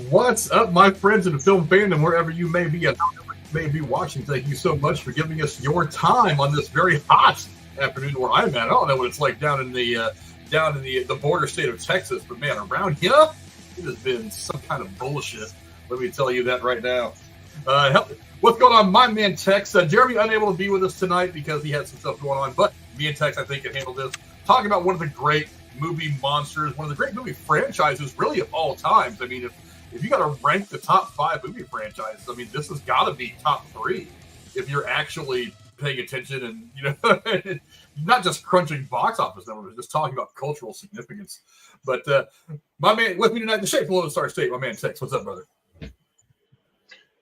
What's up, my friends in the film fandom, wherever you may be and however you may be watching? Thank you so much for giving us your time on this very hot afternoon where I'm at. I don't know what it's like down in the border state of Texas, but man, around here, it has been some kind of bullshit. Let me tell you that right now. What's going on, my man Tex? Jeremy unable to be with us tonight because he had some stuff going on, but me and Tex, I think, can handle this. Talking about one of the great movie monsters, one of the great movie franchises, really of all times. I mean, if you got to rank the top 5 movie franchises, I mean, this has got to be top 3 if you're actually paying attention and, not just crunching box office numbers, just talking about cultural significance. But my man with me tonight, the Shape Below the Star State, my man Tex. What's up, brother?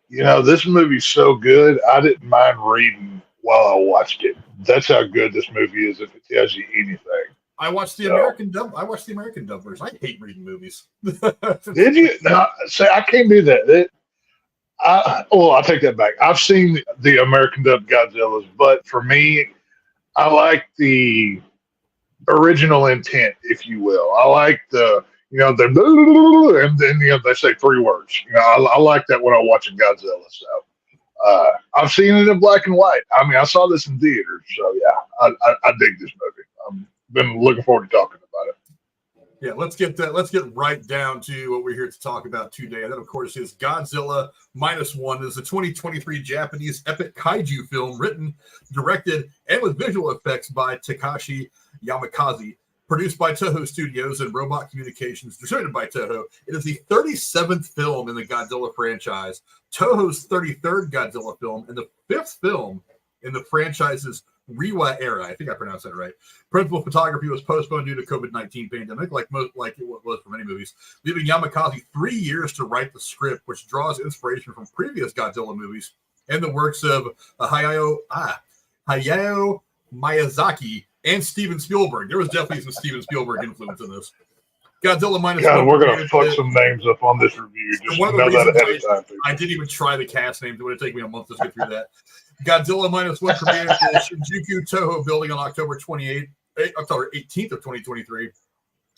This movie's so good, I didn't mind reading while I watched it. That's how good this movie is if it tells you anything. I watched the American dub version. I hate reading movies. Did you? No, say I can't do that. I'll take that back. I've seen the American dub Godzillas, but for me, I like the original intent, if you will. I like the and then they say 3 words. I like that when I watch a Godzilla. So I've seen it in black and white. I mean, I saw this in theaters, so yeah, I dig this movie. Been looking forward to talking about it. Yeah, let's get right down to what we're here to talk about today. And that, of course, is Godzilla Minus One. It is a 2023 Japanese epic kaiju film written, directed, and with visual effects by Takashi Yamazaki, produced by Toho Studios and Robot Communications, distributed by Toho. It is the 37th film in the Godzilla franchise, Toho's 33rd Godzilla film, and the 5th film in the franchise's Reiwa era. I think I pronounced that right. Principal photography was postponed due to COVID-19 pandemic, like it was for many movies, leaving Yamazaki 3 years to write the script, which draws inspiration from previous Godzilla movies and the works of Hayao Miyazaki and Steven Spielberg. There was definitely some Steven Spielberg influence in this. Godzilla Minus One. We're going to fuck some names up on this review. Just know that ahead of time. I didn't even try the cast names. It would have taken me a month to get through that. Godzilla Minus One premiered at the Shinjuku Toho building on October 18th of 2023,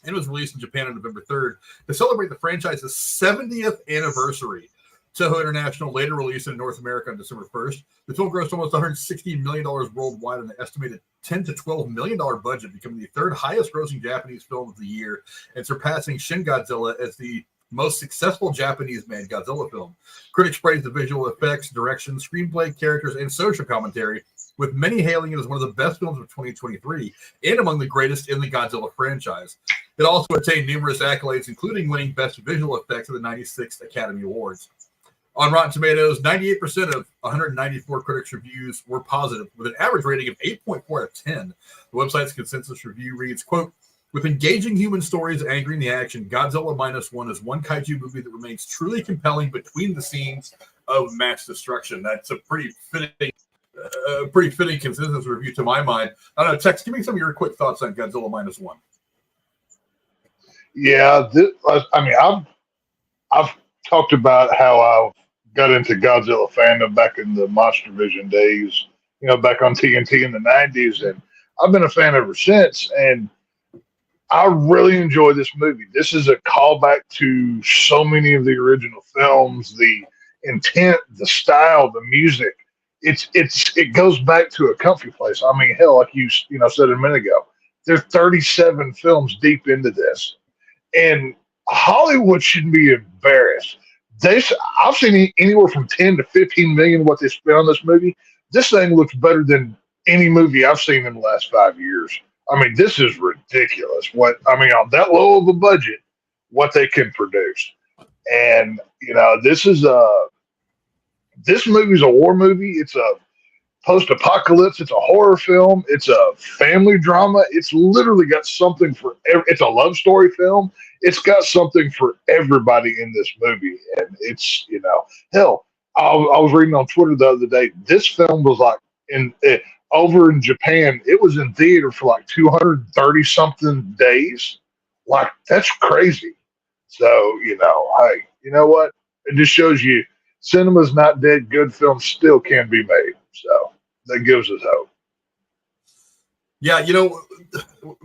and was released in Japan on November 3rd to celebrate the franchise's 70th anniversary. Toho International later released in North America on December 1st. The film grossed almost $160 million worldwide on an estimated $10 to $12 million budget, becoming the 3rd highest grossing Japanese film of the year and surpassing Shin Godzilla as the most successful Japanese-made Godzilla film. Critics praised the visual effects, direction, screenplay, characters, and social commentary, with many hailing it as one of the best films of 2023 and among the greatest in the Godzilla franchise. It also attained numerous accolades, including winning Best Visual Effects at the 96th Academy Awards. On Rotten Tomatoes, 98% of 194 critics' reviews were positive, with an average rating of 8.4 out of 10. The website's consensus review reads, quote, "With engaging human stories anchoring the action, Godzilla Minus One is one kaiju movie that remains truly compelling between the scenes of mass destruction." That's a pretty fitting consensus review to my mind. I don't know, Tex, give me some of your quick thoughts on Godzilla Minus One. Yeah, I've talked about how I got into Godzilla fandom back in the Monster Vision days, back on TNT in the 90s, and I've been a fan ever since, and I really enjoy this movie. This is a callback to so many of the original films, the intent, the style, the music. It goes back to a comfy place. I mean, hell, like you said a minute ago, there's 37 films deep into this, and Hollywood shouldn't be embarrassed. I've seen anywhere from 10 to 15 million what they spent on this movie. This thing looks better than any movie I've seen in the last 5 years. I mean, this is ridiculous. On that low of a budget, what they can produce. And, this movie's a war movie. It's a post-apocalypse. It's a horror film. It's a family drama. It's literally got something it's a love story film. It's got something for everybody in this movie. And it's, hell, I was reading on Twitter the other day, this film was like over in Japan, it was in theater for like 230 something days. Like, that's crazy. So, hey, you know what? It just shows you cinema's not dead. Good films still can be made. So that gives us hope. Yeah,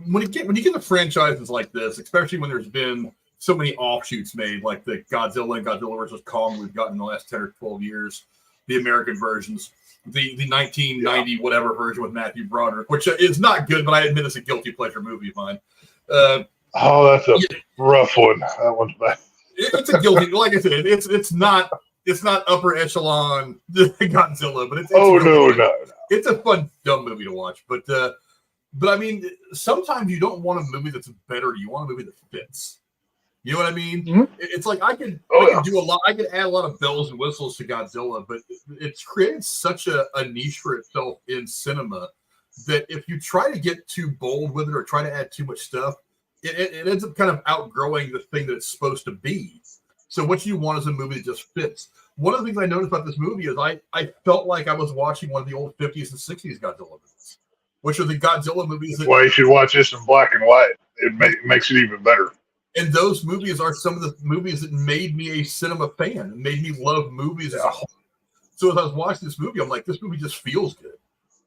when you get to franchises like this, especially when there's been so many offshoots made, like the Godzilla and Godzilla versus Kong we've gotten in the last 10 or 12 years, the American versions, the 1990 whatever version with Matthew Broderick, which is not good, but I admit it's a guilty pleasure movie of mine. That's a rough one. That one's bad. It's a guilty, like I said, it's not upper echelon Godzilla, but it's a fun dumb movie to watch. But I mean, sometimes you don't want a movie that's better. You want a movie that fits. You know what I mean? Mm-hmm. It's like I could do a lot. I could add a lot of bells and whistles to Godzilla, but it's created such a niche for itself in cinema that if you try to get too bold with it or try to add too much stuff, it ends up kind of outgrowing the thing that it's supposed to be. So what you want is a movie that just fits. One of the things I noticed about this movie is I felt like I was watching one of the old 50s and 60s Godzilla movies, which are the Godzilla movies. That's why you should watch this in black and white. It makes it even better. And those movies are some of the movies that made me a cinema fan and made me love movies as a whole. So as I was watching this movie, I'm like, this movie just feels good.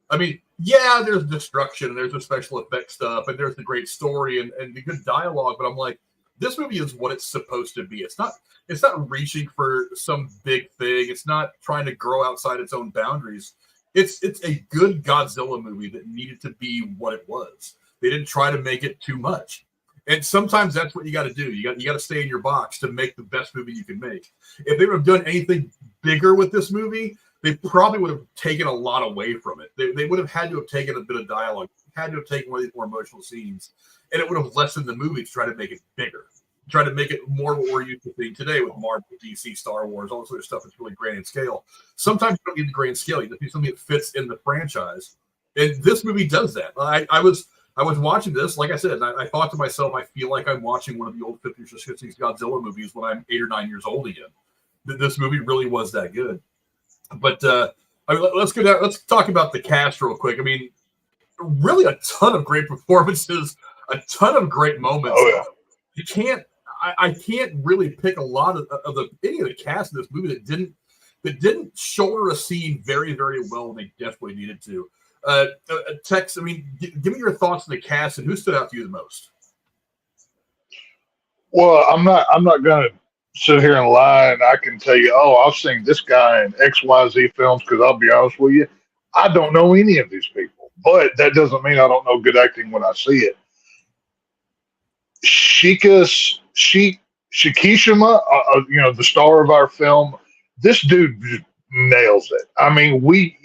I mean, yeah, there's destruction and there's the special effects stuff and there's the great story and the good dialogue, but I'm like, this movie is what it's supposed to be. It's not reaching for some big thing. It's not trying to grow outside its own boundaries. It's a good Godzilla movie that needed to be what it was. They didn't try to make it too much. And sometimes that's what you got to do. You got to stay in your box to make the best movie you can make. If they would have done anything bigger with this movie, they probably would have taken a lot away from it. They would have had to have taken a bit of dialogue, had to have taken one of these more emotional scenes, and it would have lessened the movie to try to make it bigger, try to make it more what we're used to seeing today with Marvel, DC, Star Wars, all this other stuff that's really grand in scale. Sometimes you don't need the grand scale. You just need something that fits in the franchise. And this movie does that. I was watching this, like I said, and I thought to myself, I feel like I'm watching one of the old 50s or 60s Godzilla movies when I'm 8 or 9 years old again. This movie really was that good. But let's go down. Let's talk about the cast real quick. I mean, really a ton of great performances, a ton of great moments. Oh, yeah. You can't. I can't really pick a lot of any of the cast in this movie that didn't shoulder a scene very, very well when they desperately needed to. Tex, I mean, give me your thoughts on the cast and who stood out to you the most. Well, I'm not going to sit here and lie and I can tell you, I've seen this guy in XYZ films, because I'll be honest with you, I don't know any of these people. But that doesn't mean I don't know good acting when I see it. Shikishima, the star of our film, this dude just nails it. I mean, we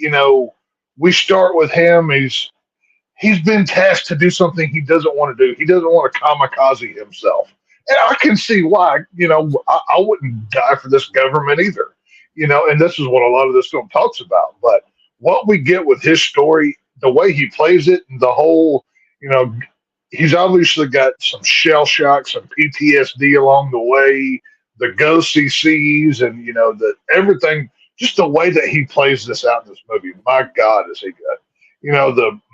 start with him. He's been tasked to do something he doesn't want to do. He doesn't want to kamikaze himself. And I can see why. I wouldn't die for this government either. And this is what a lot of this film talks about. But what we get with his story, the way he plays it, and the whole, he's obviously got some shell shock, some PTSD along the way, the ghosts he sees, and, the everything, just the way that he plays this out in this movie. My God, is he good.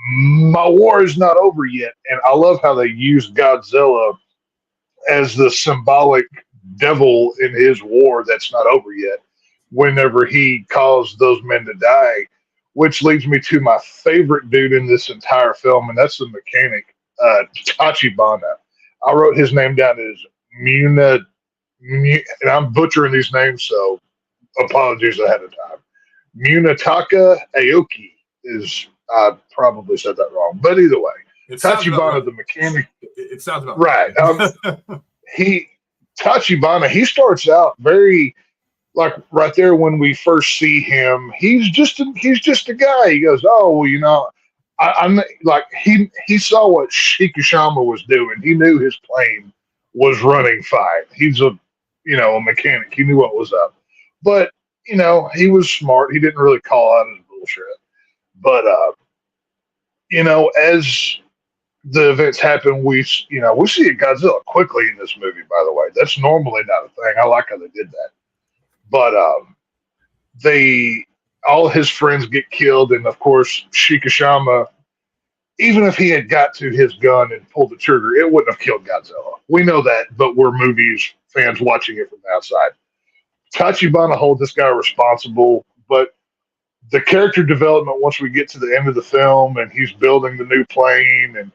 My war is not over yet. And I love how they use Godzilla as the symbolic devil in his war that's not over yet whenever he caused those men to die, which leads me to my favorite dude in this entire film, and that's the mechanic, Tachibana. I wrote his name down as Muna, and I'm butchering these names, so apologies ahead of time. Munetaka Aoki is, I probably said that wrong, but either way, Tachibana, the mechanic. It sounds about right. Tachibana, he starts out very, like right there when we first see him, he's just a guy. He goes, I'm like, he saw what Shikishima was doing. He knew his plane was running fine. He's a mechanic. He knew what was up. But, he was smart. He didn't really call out his bullshit. But, as the events happen, we see a Godzilla quickly in this movie, by the way. That's normally not a thing. I like how they did that. But all his friends get killed, and of course, Shikishima, even if he had got to his gun and pulled the trigger, it wouldn't have killed Godzilla. We know that, but we're movies fans watching it from the outside. Tachibana holds this guy responsible, but the character development, once we get to the end of the film and he's building the new plane and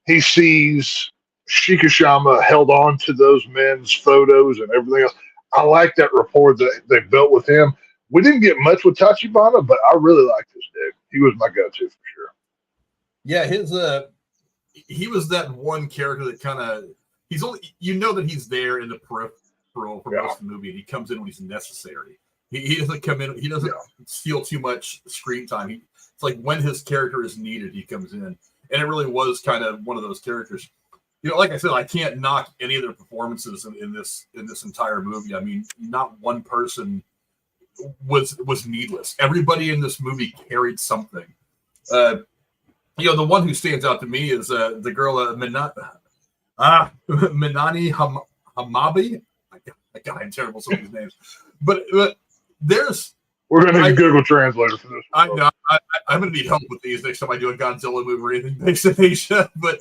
he sees Shikishama held on to those men's photos and everything else. I like that rapport that they built with him. We didn't get much with Tachibana, but I really liked this dude. He was my go-to for sure. Yeah, he was that one character that kind of you know that he's there in the peripheral for most of the movie, and he comes in when he's necessary. He doesn't come in. He doesn't steal too much screen time. It's like when his character is needed, he comes in, and it really was kind of one of those characters. Like I said, I can't knock any of their performances in this entire movie. I mean, not one person was needless. Everybody in this movie carried something. The one who stands out to me is the girl Minani Hamabi. God, I'm terrible with some of these names, but we're going to need a Google Translator for this. I know. I'm going to need help with these next time I do a Godzilla movie or anything based in Asia. But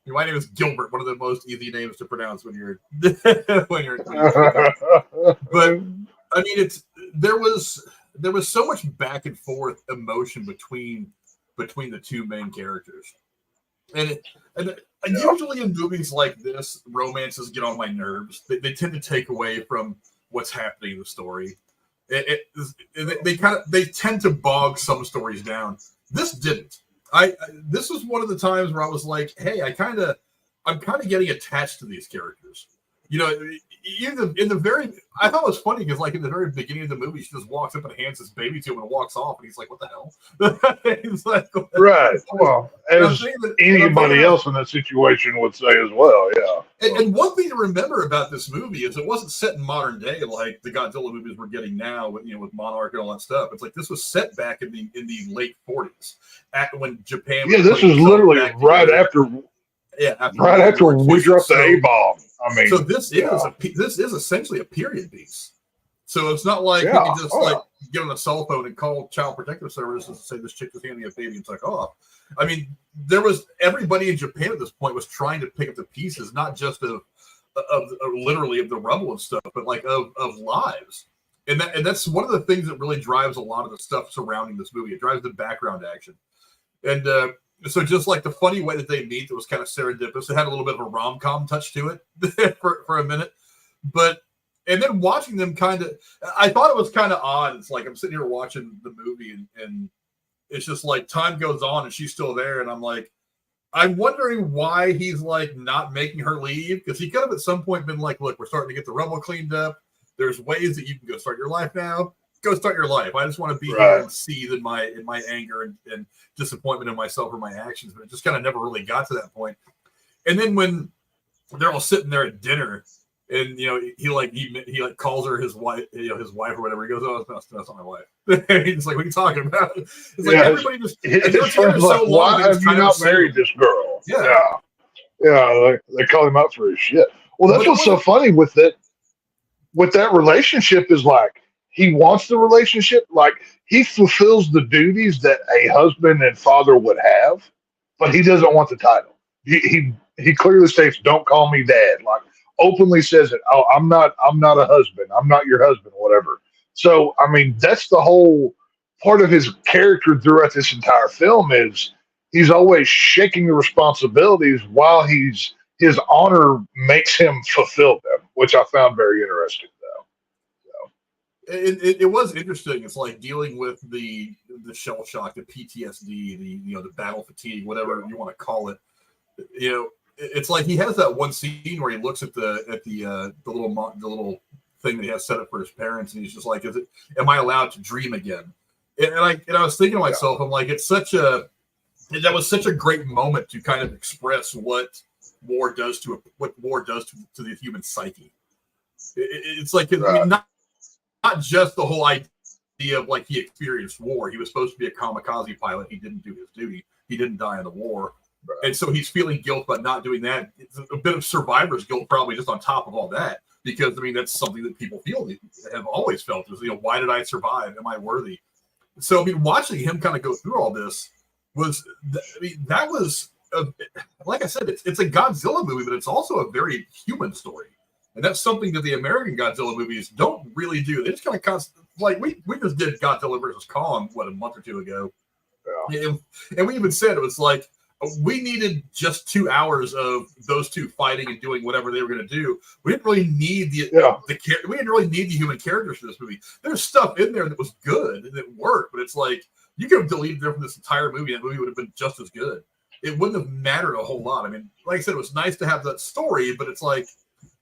my name is Gilbert, one of the most easy names to pronounce when you're. But I mean, there was so much back and forth emotion between the two main characters, and usually in movies like this, romances get on my nerves. They tend to take away from what's happening in the story. They tend to bog some stories down. This didn't. This was one of the times where I was like, hey, I'm kind of getting attached to these characters. I thought it was funny because like in the very beginning of the movie, she just walks up and hands this baby to him and walks off, and he's like, what the hell? He's like, right. Well, as anybody else in that situation would say as well, yeah. And one thing to remember about this movie is it wasn't set in modern day like the Godzilla movies we're getting now with Monarch and all that stuff. It's like this was set back in the late 40s when Japan. Yeah, this was literally right after. Yeah, after we dropped the A-bomb. I mean, so this is essentially a period piece. So it's not like you can just get on a cell phone and call Child Protective Services and say this chick is handing a baby and it's like, oh, I mean, everybody in Japan at this point was trying to pick up the pieces, not just of literally of the rubble and stuff, but like of lives. And that's one of the things that really drives a lot of the stuff surrounding this movie. It drives the background action. And so just like the funny way that they meet, that was kind of serendipitous. It had a little bit of a rom-com touch to it for a minute. And then watching them I thought it was kind of odd. It's like I'm sitting here watching the movie and it's just like time goes on and she's still there. And I'm like, I'm wondering why he's like not making her leave. Because he could have at some point been like, look, we're starting to get the rubble cleaned up. There's ways that you can go start your life now. Go start your life. I just want to be here and seethe in my anger and disappointment in myself or my actions, but it just kind of never really got to that point. And then when they're all sitting there at dinner, and he calls her his wife, his wife or whatever. He goes, "Oh, that's not my wife." He's like, "What are you talking about?" It's like everybody just. His friend's like, "Why have you not married this girl?" Yeah. They call him up for his shit. Well, that's what's so funny with it. With that relationship is like. He wants the relationship, like he fulfills the duties that a husband and father would have, but he doesn't want the title. He clearly states, "Don't call me dad." Like openly says it. "Oh, I'm not a husband. I'm not your husband." Whatever. So I mean, that's the whole part of his character throughout this entire film is he's always shaking the responsibilities while his honor makes him fulfill them, which I found very interesting. It was interesting. It's like dealing with the shell shock, the PTSD, the battle fatigue, whatever you want to call it. It's like he has that one scene where he looks at the little thing that he has set up for his parents, and he's just like, am I allowed to dream again? And I was thinking to myself, I'm like, that was such a great moment to kind of express what war does to the human psyche. It's like not just the whole idea of like he experienced war. He was supposed to be a kamikaze pilot. He didn't do his duty. He didn't die in the war. Right. And so he's feeling guilt about not doing that. It's a bit of survivor's guilt probably just on top of all that. Because, I mean, that's something that people have always felt is, why did I survive? Am I worthy? So, I mean, watching him kind of go through all this that was, like I said, it's a Godzilla movie, but it's also a very human story. And that's something that the American Godzilla movies don't really do. They just kind of like we just did Godzilla versus Kong, a month or two ago. Yeah. And we even said it was like, we needed just 2 hours of those two fighting and doing whatever they were going to do. We didn't really need we didn't really need the human characters for this movie. There's stuff in there that was good and it worked, but it's like you could have deleted them from this entire movie, and the movie would have been just as good. It wouldn't have mattered a whole lot. I mean, like I said, it was nice to have that story, but it's like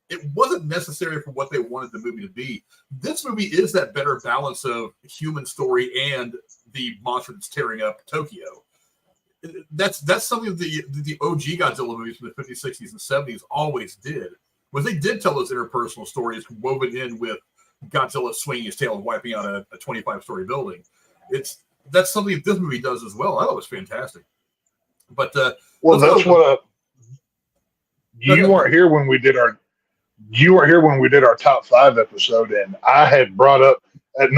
it wasn't necessary for what they wanted the movie to be. This movie is that better balance of human story and the monster that's tearing up Tokyo. That's something that the OG Godzilla movies from the 50s, 60s, and 70s always did. Was they did tell those interpersonal stories woven in with Godzilla swinging his tail and wiping out a 25-story building. That's something that this movie does as well. I thought it was fantastic. But well, that's what you weren't here when we did our top 5 episode, and I had brought up at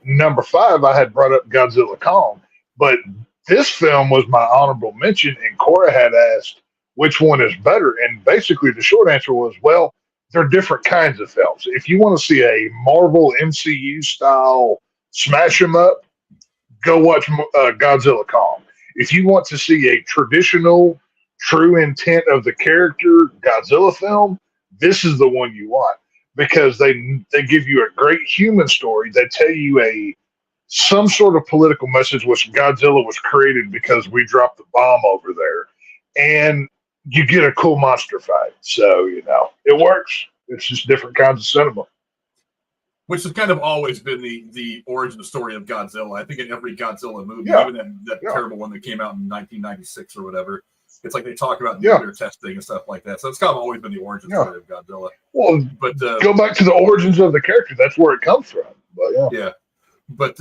number 5. I had brought up Godzilla Kong, but this film was my honorable mention, and Cora had asked which one is better, and basically the short answer was, well, they're different kinds of films. If you want to see a Marvel MCU style smash 'em up, go watch Godzilla Kong. If you want to see a traditional, true intent of the character Godzilla film, this is the one you want, because they give you a great human story. They tell you some sort of political message, which Godzilla was created because we dropped the bomb over there, and you get a cool monster fight. So, it works. It's just different kinds of cinema. Which has kind of always been the origin story of Godzilla. I think in every Godzilla movie, even that terrible one that came out in 1996 or whatever, it's like they talk about nuclear testing and stuff like that. So it's kind of always been the origin story of Godzilla. Well, but go back to the origins of the character. That's where it comes from. But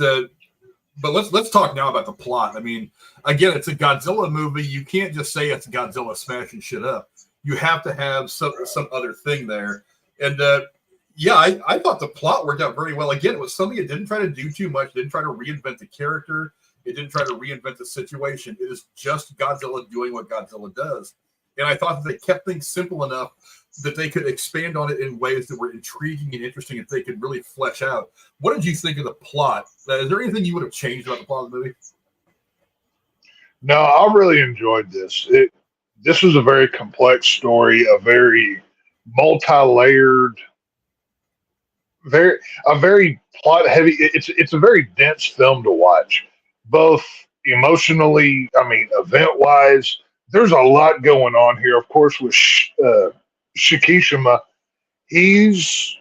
But let's talk now about the plot. I mean, again, it's a Godzilla movie. You can't just say it's Godzilla smashing shit up. You have to have some other thing there. And I thought the plot worked out very well. Again, it was something it didn't try to do too much. It didn't try to reinvent the character. It didn't try to reinvent the situation. It is just Godzilla doing what Godzilla does. And I thought that they kept things simple enough that they could expand on it in ways that were intriguing and interesting, if they could really flesh out. What did you think of the plot? Is there anything you would have changed about the plot of the movie? No, I really enjoyed this. This was a very complex story, a very multi-layered, very plot heavy. It's a very dense film to watch, both emotionally. I mean, event wise, there's a lot going on here. Of course, with Shikishima, he's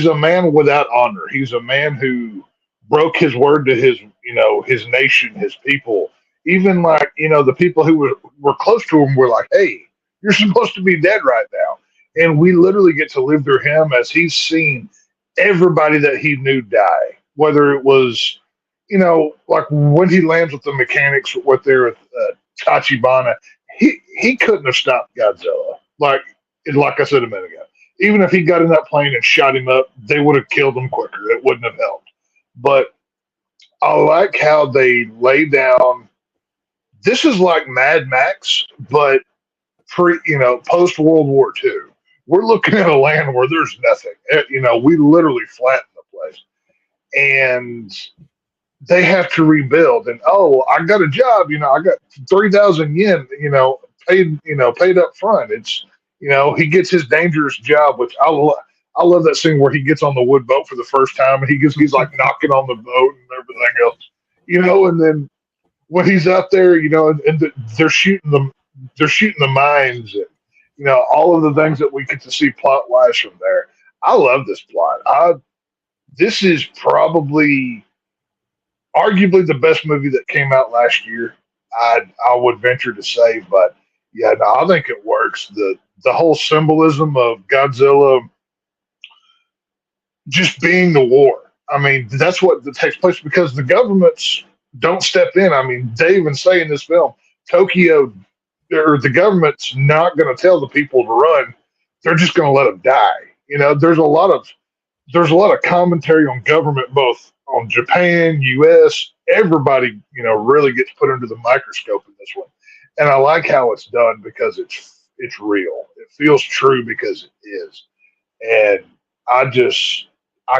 a man without honor. He's a man who broke his word to his nation, his people. Even the people who were close to him were like, "Hey, you're supposed to be dead right now." And we literally get to live through him as he's seen everybody that he knew die. Whether it was, like when he lands with the mechanics, with their Tachibana, he couldn't have stopped Godzilla. Like I said a minute ago, even if he got in that plane and shot him up, they would have killed him quicker. It wouldn't have helped. But I like how they lay down. This is like Mad Max, but post World War II. We're looking at a land where there's nothing. We literally flattened the place, and they have to rebuild. And I got a job. I got 3,000 yen. Paid up front. It's he gets his dangerous job, which I love that scene where he gets on the wood boat for the first time, and he's like knocking on the boat and everything else. And then when he's out there, and they're shooting the mines, and all of the things that we get to see plot wise from there. I love this plot. This is probably arguably the best movie that came out last year. I would venture to say, but I think it works. The whole symbolism of Godzilla just being the war. I mean, that's what takes place because the governments don't step in. I mean, they even say in this film, Tokyo, or the government's not going to tell the people to run. They're just going to let them die. There's a lot of commentary on government, both on Japan, U.S. Everybody, really gets put under the microscope in this one, and I like how it's done because it's real. It feels true because it is, and I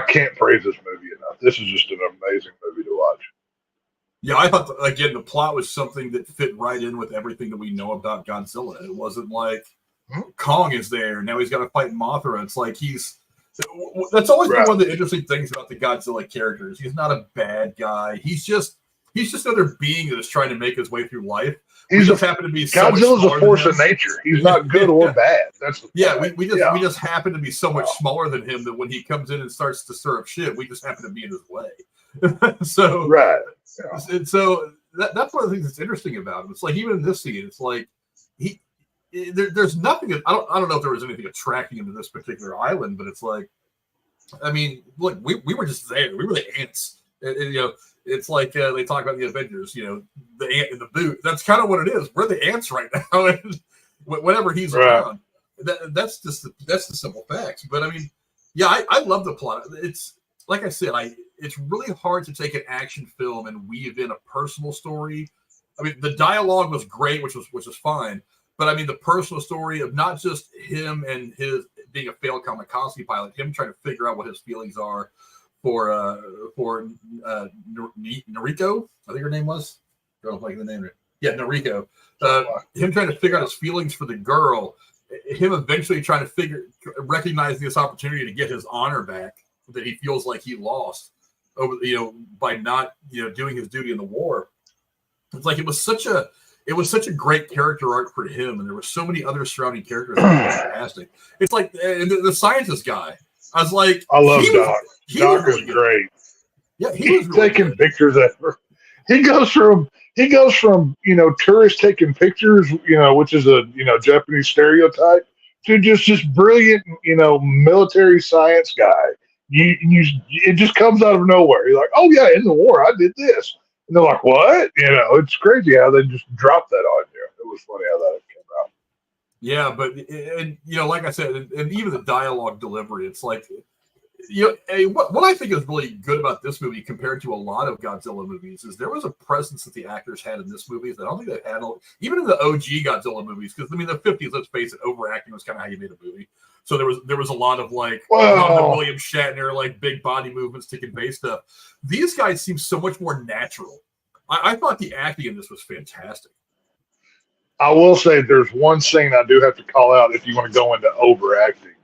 can't praise this movie enough. This is just an amazing movie to watch. Yeah, I thought, again, the plot was something that fit right in with everything that we know about Godzilla. It wasn't like Kong is there, now he's got to fight Mothra. It's like that's always been one of the interesting things about the Godzilla characters. He's not a bad guy. He's just another being that is trying to make his way through life. He's just happen to be Godzilla's a force of nature. He's not good or bad. That's we just happen to be so much smaller than him that when he comes in and starts to stir up shit, we just happen to be in his way. So and so that's one of the things that's interesting about him. It's like even in this scene, it's like there's nothing. I don't know if there was anything attracting him to this particular island, but it's like, I mean, look, we were just there. We were the ants. And, it's like they talk about the Avengers. The ant in the boot. That's kind of what it is. We're the ants right now. And whenever he's around, that's the simple facts. But I mean, I love the plot. It's like I said, it's really hard to take an action film and weave in a personal story. I mean, the dialogue was great, which was fine. But I mean, the personal story of not just him and his being a failed kamikaze pilot, him trying to figure out what his feelings are for Noriko, I think her name was. I don't like the name. Yeah, Noriko. Him trying to figure out his feelings for the girl. Him eventually trying to recognizing this opportunity to get his honor back that he feels like he lost over, by not, doing his duty in the war. It's like it was such a great character arc for him, and there were so many other surrounding characters that were fantastic. It's like the scientist guy. I was like, I love Doc. Doc is great. Yeah, he's really taking pictures ever. He goes from tourists taking pictures, which is a Japanese stereotype, to just this brilliant, military science guy. It just comes out of nowhere. You're like, oh yeah, in the war I did this. And they're like, what? It's crazy how they just dropped that on you. It was funny how that came out. Yeah, but like I said, and even the dialogue delivery, it's like, what I think is really good about this movie compared to a lot of Godzilla movies is there was a presence that the actors had in this movie that I don't think they had even in the OG Godzilla movies. Because I mean, the 50s, let's face it, overacting was kind of how you made a movie. So there was a lot of like William Shatner, like big body movements to convey stuff. These guys seem so much more natural. I thought the acting in this was fantastic. I will say there's one scene I do have to call out if you want to go into overacting.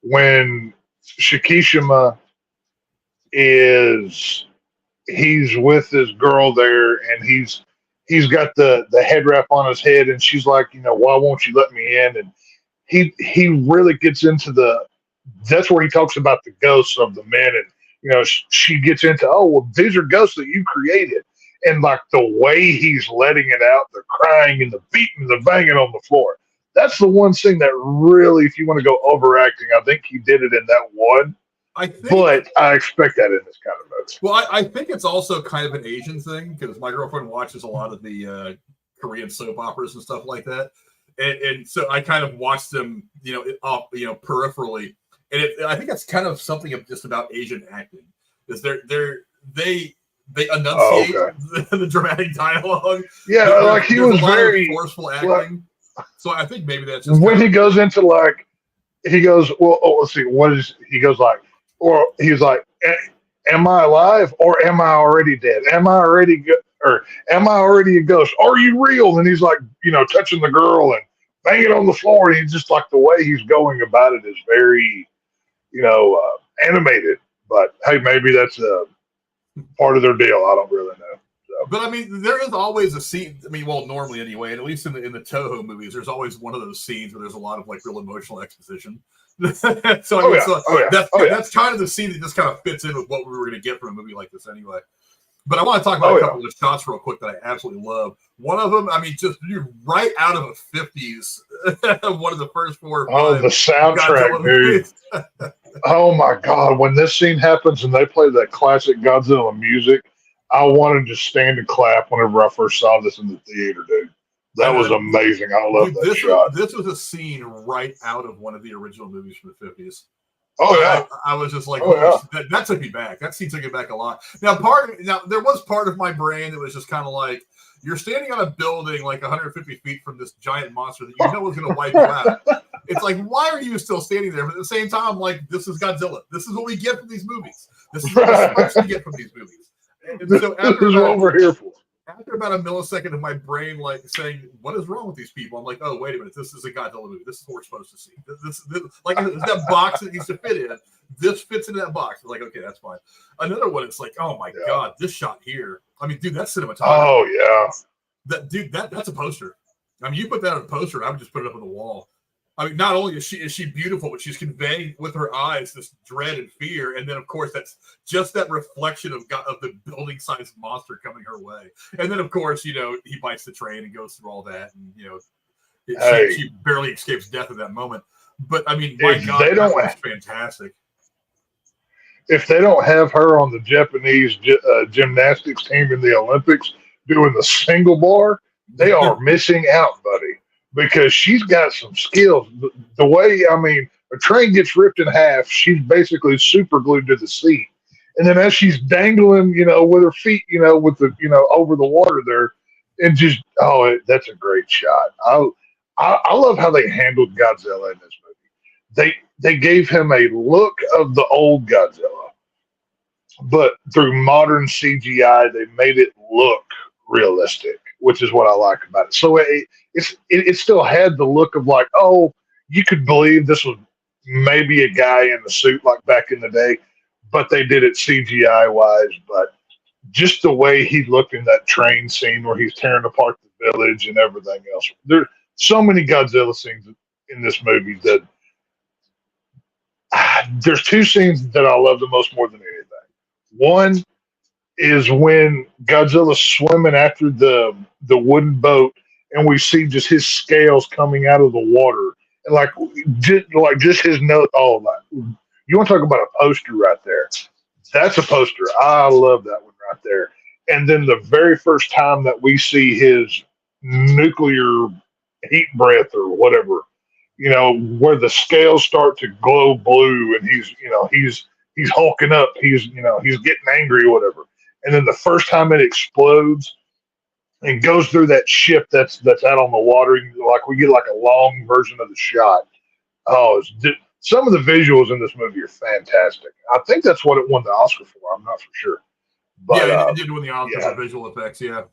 When Shikishima he's with this girl there, and he's got the head wrap on his head, and she's like, why won't you let me in? And he really gets into that's where he talks about the ghosts of the men, and she gets into, oh well, these are ghosts that you created, and like the way he's letting it out, the crying and the beating, the banging on the floor. That's the one thing that really, if you want to go overacting, I think he did it in that one. But I expect that in this kind of movie. Well, I think it's also kind of an Asian thing because my girlfriend watches a lot of the Korean soap operas and stuff like that, and so I kind of watch them, peripherally, and I think that's kind of something of just about Asian acting is they enunciate the dramatic dialogue. Yeah, like he was very forceful acting. So I think maybe that's just when he goes into like, he goes, well, let's see, he goes like, or he's like, am I alive or am I already dead? Am I already a ghost? Are you real? And he's like, touching the girl and banging on the floor. And he's just like, the way he's going about it is very, animated. But hey, maybe that's a part of their deal. I don't really know. But I mean, there is always a scene. I mean, well, normally anyway, and at least in the Toho movies, there's always one of those scenes where there's a lot of like real emotional exposition. That's kind of the scene that just kind of fits in with what we were going to get from a movie like this anyway. But I want to talk about a couple of shots real quick that I absolutely love. One of them, I mean, just right out of the 50s, one of the first 4 or 5. Oh, the soundtrack, dude. Oh my God, when this scene happens and they play that classic Godzilla music, I wanted to stand and clap whenever I first saw this in the theater, dude. That was amazing. I love that shot. This was a scene right out of one of the original movies from the 50s. Oh, yeah. I was just like, that took me back. That scene took me back a lot. Now, there was part of my brain that was just kind of like, you're standing on a building like 150 feet from this giant monster that you know is going to wipe you out. It's like, why are you still standing there? But at the same time, like, this is Godzilla. This is what we get from these movies. This is what we're supposed to get from these movies. And This, so this is what we're here for. after about a millisecond of my brain like saying, "What is wrong with these people?" I'm like, "Oh, wait a minute, this is a Godzilla movie. This is what we're supposed to see. This like that box that needs to fit in. This fits into that box." I'm like, okay, that's fine. Another one, it's like, oh my god, this shot here. I mean, dude, that's cinematography. Oh yeah, that's a poster. I mean, you put that on a poster, I would just put it up on the wall. I mean, not only is she beautiful, but she's conveying with her eyes this dread and fear, and then of course that's just that reflection of the building-sized monster coming her way. And then of course, he bites the train and goes through all that, and she barely escapes death at that moment. But I mean, my God, that was fantastic. If they don't have her on the Japanese gymnastics team in the Olympics doing the single bar, they are missing out, buddy. Because she's got some skills. The way, I mean, a train gets ripped in half, she's basically super glued to the seat. And then as she's dangling, with her feet, with the, over the water there, and just, that's a great shot. I love how they handled Godzilla in this movie. They gave him a look of the old Godzilla, but through modern CGI, they made it look realistic, which is what I like about it. So it still had the look of like, oh, you could believe this was maybe a guy in a suit like back in the day, but they did it CGI wise. But just the way he looked in that train scene where he's tearing apart the village and everything else. There's so many Godzilla scenes in this movie that there's two scenes that I love the most more than anything. One is when Godzilla's swimming after the wooden boat, and we see just his scales coming out of the water, and like just his nose. Oh, you want to talk about a poster right there? That's a poster. I love that one right there. And then the very first time that we see his nuclear heat breath or whatever, where the scales start to glow blue, and he's hulking up, he's getting angry or whatever. And then the first time it explodes and goes through that ship that's out on the water, like we get like a long version of the shot. Oh, some of the visuals in this movie are fantastic. I think that's what it won the Oscar for. I'm not for sure. But, yeah, it did win the Oscar for visual effects. Yeah,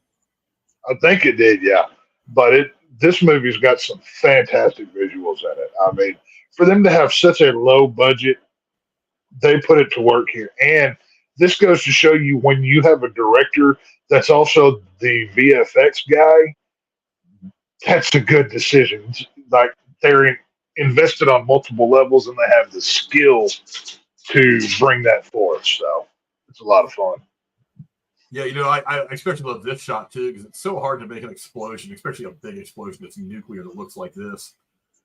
I think it did. Yeah, but this movie's got some fantastic visuals in it. I mean, for them to have such a low budget, they put it to work here. And this goes to show you when you have a director that's also the VFX guy, that's a good decision. Like they're invested on multiple levels and they have the skill to bring that forth. So it's a lot of fun. Yeah, I especially love this shot too because it's so hard to make an explosion, especially a big explosion that's nuclear that looks like this.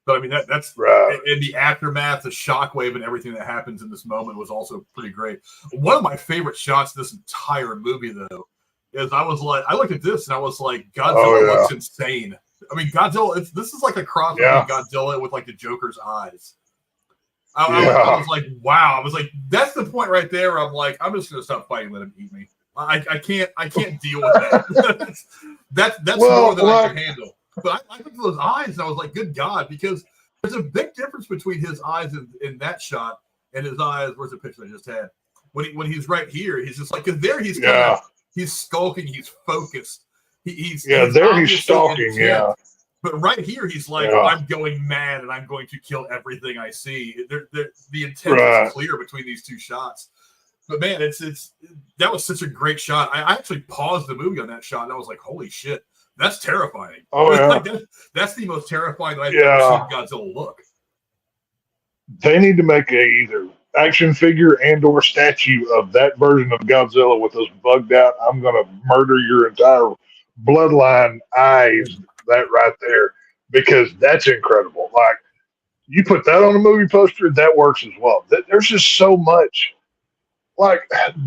But I mean, that's right. In the aftermath, the shockwave and everything that happens in this moment was also pretty great. One of my favorite shots of this entire movie, though, is I looked at this and I was like, Godzilla looks insane. I mean, Godzilla, this is like a cross between Godzilla with like the Joker's eyes. I was like, wow. I was like, that's the point right there where I'm like, I'm just going to stop fighting, let him eat me. I can't deal with that. that's more than I can handle. But I looked at those eyes and I was like, good God, because there's a big difference between his eyes in that shot and his eyes. Where's the picture I just had? When he's right here, he's just like, because there he's he's skulking, he's focused. He's stalking, yeah. But right here, he's like, I'm going mad and I'm going to kill everything I see. The intent is clear between these two shots. But man, that was such a great shot. I actually paused the movie on that shot and I was like, holy shit. That's terrifying. Oh, yeah. Like that's the most terrifying I've ever seen Godzilla look. They need to make a either action figure and or statue of that version of Godzilla with those bugged out, I'm going to murder your entire bloodline eyes, that right there, because that's incredible. Like, you put that on a movie poster, that works as well. There's just so much. Like,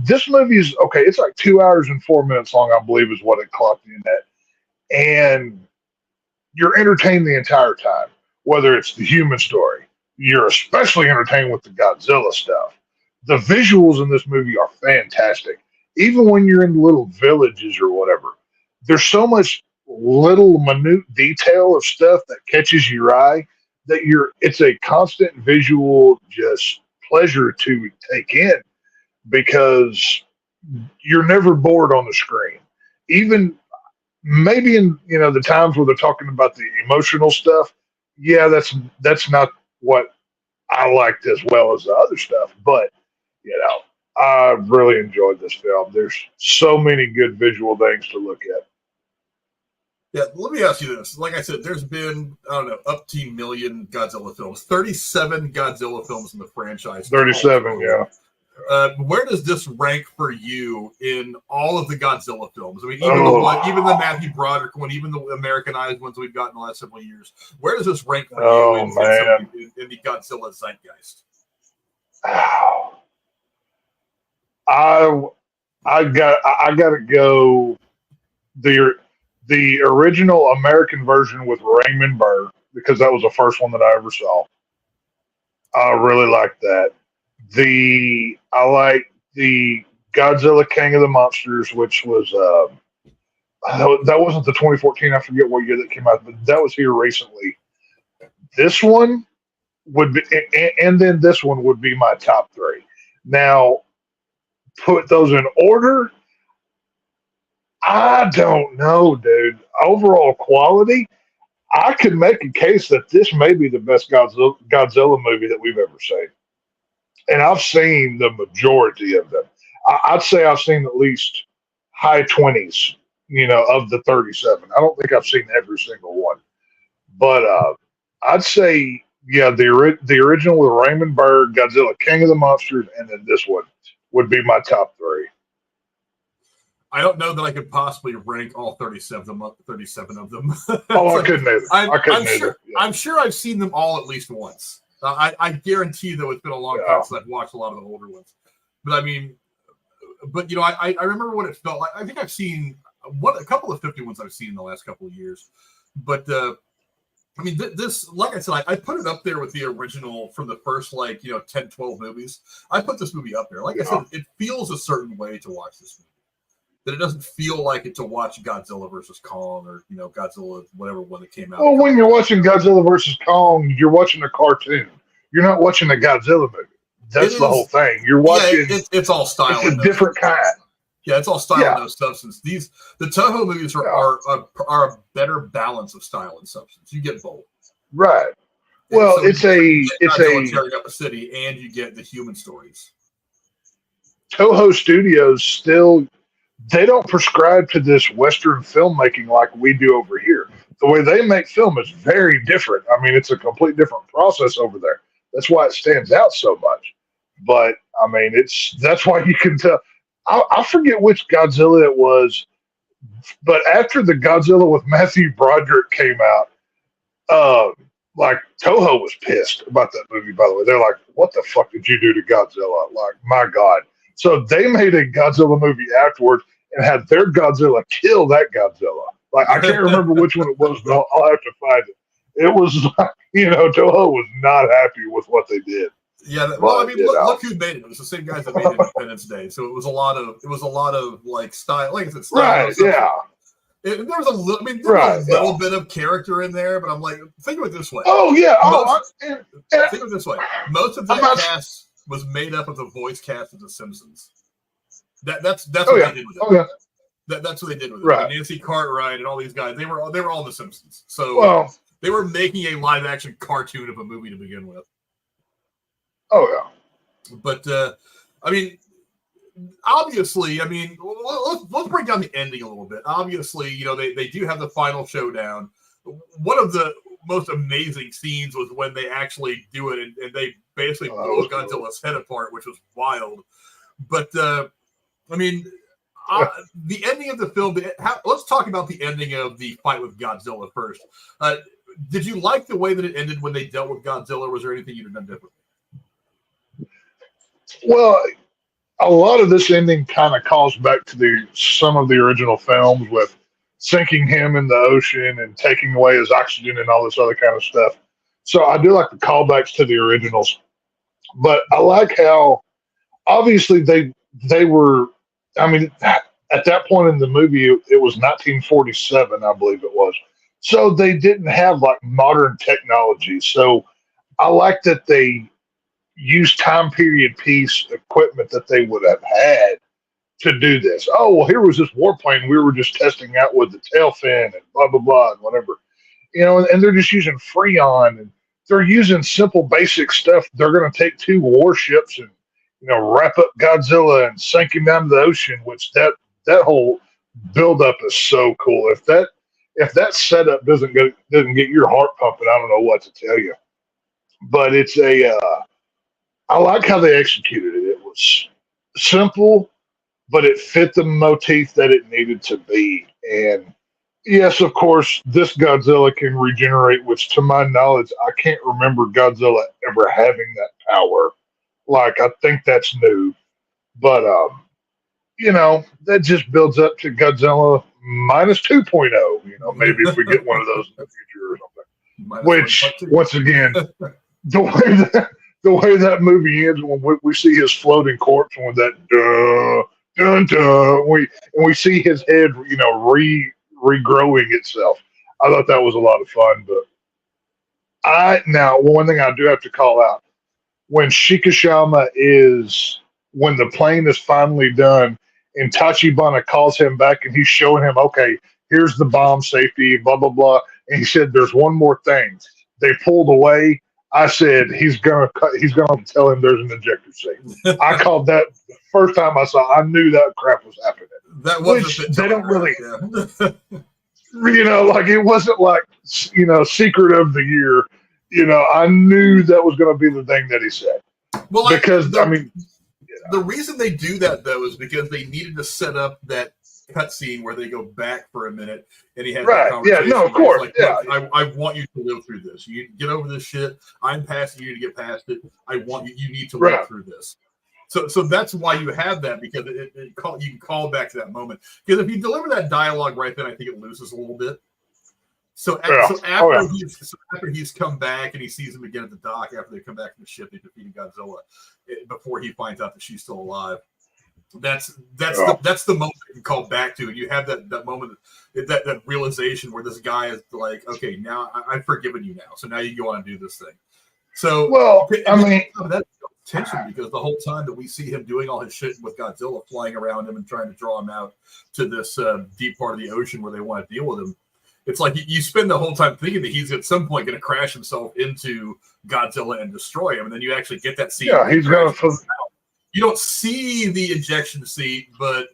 this movie is, okay, it's like 2 hours and 4 minutes long, I believe is what it clocked in at. And you're entertained the entire time, whether it's the human story. You're especially entertained with the Godzilla stuff. The visuals in this movie are fantastic. Even when you're in little villages or whatever, there's so much little minute detail of stuff that catches your eye that it's a constant visual just pleasure to take in, because you're never bored on the screen. Even maybe in the times where they're talking about the emotional stuff, yeah, that's not what I liked as well as the other stuff. But I really enjoyed this film. There's so many good visual things to look at. Yeah, let me ask you this. Like I said, there's been, I don't know, up to a million Godzilla films. 37 Godzilla films in the franchise. 37, yeah. Where does this rank for you in all of the Godzilla films? I mean, even the Matthew Broderick one, even the Americanized ones we've got in the last several years. Where does this rank for you in the Godzilla zeitgeist? I got to go the original American version with Raymond Burr, because that was the first one that I ever saw. I really like that. I like the Godzilla King of the Monsters, which was that wasn't the 2014. I forget what year that came out, but that was here recently. This one would be, and then this one would be my top three. Now, put those in order. I don't know, dude. Overall quality, I could make a case that this may be the best Godzilla movie that we've ever seen. And I've seen the majority of them. I'd say I've seen at least high 20s, of the 37. I don't think I've seen every single one. But I'd say, yeah, the original with Raymond Burr, Godzilla King of the Monsters, and then this one would be my top three. I don't know that I could possibly rank all 37 of them. I couldn't either. I'm sure I've seen them all at least once. I guarantee, though, it's been a long time since I've watched a lot of the older ones. But I mean, I remember what it felt like. I think I've seen a couple of 50 ones I've seen in the last couple of years. But I mean, this, like I said, I put it up there with the original from the first 10, 12 movies. I put this movie up there. Like I said, it feels a certain way to watch this movie. That it doesn't feel like it to watch Godzilla versus Kong or Godzilla whatever one that came out. Well, when you're watching Godzilla versus Kong, you're watching a cartoon. You're not watching a Godzilla movie. That's the whole thing. You're watching. It's all style. It's a different kind. Yeah, it's all style and no substance. The Toho movies are a better balance of style and substance. You get both. Right. Well, so it's tearing up a city, and you get the human stories. Toho Studios still. They don't prescribe to this Western filmmaking like we do over here. The way they make film is very different. I mean, it's a complete different process over there. That's why it stands out so much. But I mean, that's why you can tell. I forget which Godzilla it was, but after the Godzilla with Matthew Broderick came out, Toho was pissed about that movie. By the way, they're like, "What the fuck did you do to Godzilla?" Like, my God. So they made a Godzilla movie afterwards and had their Godzilla kill that Godzilla. Like, I can't remember which one it was, but I'll have to find it. It was like, Toho was not happy with what they did. Yeah, look who made it. It was the same guys that made Independence Day. So it was a lot of like style, like I said, style. Right? Yeah. There was a little bit of character in there, but I'm like, think of it this way. Oh yeah. Think of it this way. Most of that cast was made up of the voice cast of The Simpsons. That's what they did with it. Oh, yeah. That's what they did with it. Right. Nancy Cartwright and all these guys, they were all The Simpsons. So they were making a live action cartoon of a movie to begin with. Oh yeah. But I mean, obviously, let's break down the ending a little bit. Obviously, they do have the final showdown. One of the most amazing scenes was when they actually do it and they basically blow Godzilla's head apart, which was wild. But the ending of the film. Let's talk about the ending of the fight with Godzilla first. Did you like the way that it ended when they dealt with Godzilla? Or was there anything you'd have done differently? Well, a lot of this ending kind of calls back to some of the original films with sinking him in the ocean and taking away his oxygen and all this other kind of stuff. So I do like the callbacks to the originals, but I like how obviously they were. I mean, at that point in the movie, it was 1947, I believe it was. So they didn't have like modern technology. So I like that they used time period piece equipment that they would have had to do this. Oh, well, here was this warplane we were just testing out with the tail fin and blah, blah, blah, and whatever. And they're just using Freon, and they're using simple, basic stuff. They're going to take 2 warships and, wrap up Godzilla and sink him down to the ocean, which that whole buildup is so cool. If that setup doesn't get your heart pumping, I don't know what to tell you. But it's I like how they executed it. It was simple, but it fit the motif that it needed to be. And yes, of course, this Godzilla can regenerate, which to my knowledge, I can't remember Godzilla ever having that power. Like, I think that's new. But, that just builds up to Godzilla minus 2.0. Maybe if we get one of those in the future or something. Which, once again, the way that movie ends, when we see his floating corpse, and with that dun dun, we see his head, regrowing itself. I thought that was a lot of fun. But one thing I do have to call out, when when the plane is finally done, and Tachibana calls him back, and he's showing him, okay, here's the bomb safety, blah blah blah, and he said, "There's one more thing." They pulled away. I said, he's gonna tell him there's an ejector seat. I called that the first time I saw. I knew that crap was happening. That was they don't really, like it wasn't like secret of the year. I knew that was going to be the thing that he said. Well, because the reason they do that though is because they needed to set up that cutscene where they go back for a minute and he had that conversation. Yeah, no, of course. Like, I want you to live through this. You get over this shit. I'm passing you to get past it. I want you. You need to live through this. So that's why you have that, because you can call back to that moment. Because if you deliver that dialogue right then, I think it loses a little bit. So after he's come back and he sees him again at the dock, after they come back from the ship, they defeated Godzilla before he finds out that she's still alive. That's the moment you can call back to, and you have that moment, that realization where this guy is like, okay, now I've forgiven you now, so now you go on and do this thing. So that's tension, because the whole time that we see him doing all his shit with Godzilla flying around him and trying to draw him out to this deep part of the ocean where they want to deal with him, it's like you spend the whole time thinking that he's at some point going to crash himself into Godzilla and destroy him, and then you actually get that scene. Yeah, he's going to. You don't see the ejection seat, but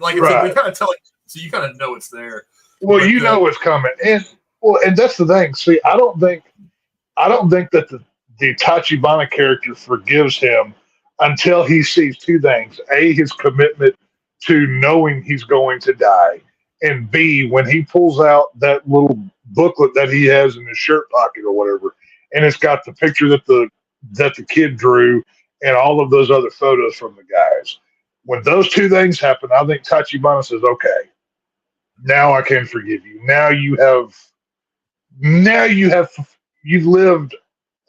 like we kind of tell it, so you kind of know it's there. Well, but, know it's coming, and that's the thing. See, I don't think that the Tachibana character forgives him until he sees 2 things: A, his commitment to knowing he's going to die, and B, when he pulls out that little booklet that he has in his shirt pocket or whatever, and it's got the picture that the kid drew and all of those other photos from the guys. When those 2 things happen, I think Tachibana says, okay, now I can forgive you. You've lived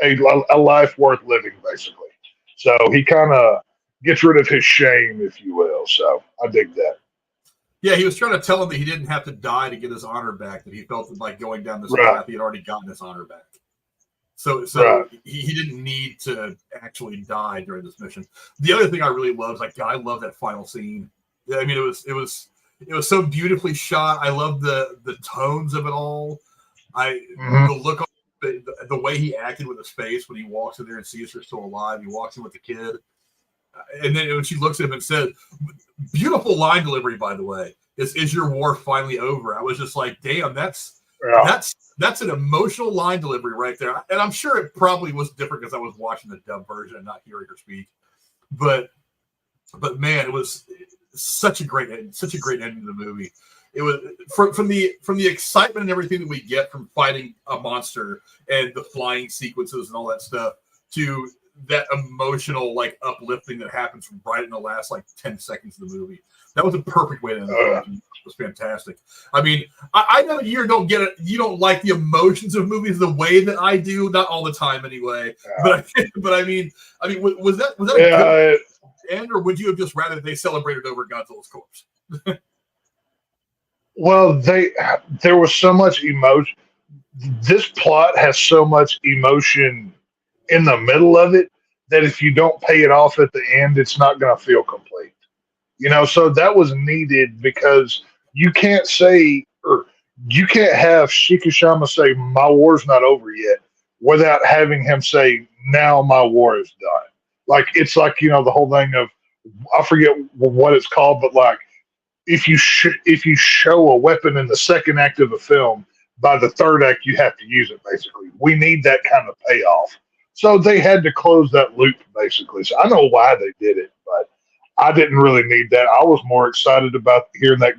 a life worth living, basically. So he kind of gets rid of his shame, if you will. So I dig that. Yeah, he was trying to tell him that he didn't have to die to get his honor back, that he felt like going down this path, he had already gotten his honor back. So he didn't need to actually die during this mission. The other thing I really love is, I love that final scene. I mean, it was so beautifully shot. I love the tones of it all. The look on the way he acted with his face when he walks in there and sees her still alive. He walks in with the kid, and then when she looks at him and says, "Beautiful line delivery, by the way. Is your war finally over?" I was just like, "Damn, that's an emotional line delivery right there." And I'm sure it probably was different because I was watching the dub version and not hearing her speak. But man, it was such a great ending to the movie. It was from the excitement and everything that we get from fighting a monster and the flying sequences and all that stuff, to that emotional uplifting that happens right in the last 10 seconds of the movie. That was a perfect way to end the movie. It was fantastic. I mean, I know you don't get it. You don't like the emotions of movies the way that I do. Not all the time, anyway. Yeah. But I mean, was that a good end, or would you have just rather they celebrated over Godzilla's corpse? Well, there was so much emotion. This plot has so much emotion in the middle of it that if you don't pay it off at the end, it's not going to feel complete. So that was needed because you can't say, or you can't have Shikishama say, "My war's not over yet," without having him say, "Now my war is done." Like it's like the whole thing of, I forget what it's called, but like if if you show a weapon in the second act of a film, by the third act you have to use it. Basically, we need that kind of payoff. So they had to close that loop, basically. So I know why they did it, but I didn't really need that. I was more excited about hearing that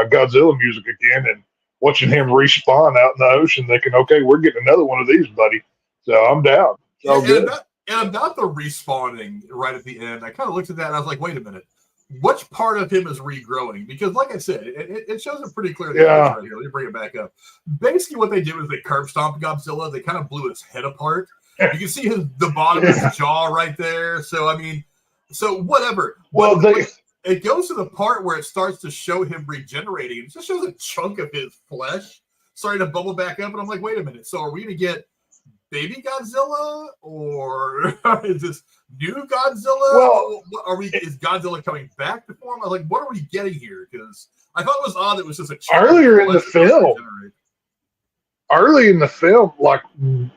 Godzilla music again and watching him respawn out in the ocean, thinking, okay, we're getting another one of these, buddy. So I'm down. So good. And about the respawning right at the end, I kind of looked at that and I was like, wait a minute. Which part of him is regrowing? Because, like I said, it shows it pretty clearly. Yeah. Right here. Let me bring it back up. Basically, what they did was they curb stomped Godzilla. They kind of blew his head apart. You can see the bottom of his jaw right there. So, I mean, whatever. Well, it goes to the part where it starts to show him regenerating. It just shows a chunk of his flesh starting to bubble back up. And I'm like, wait a minute. So, are we going to get baby Godzilla, or is this new Godzilla? Well, is Godzilla coming back to form? I was like, what are we getting here? Because I thought it was odd. It was just a early in the film, like when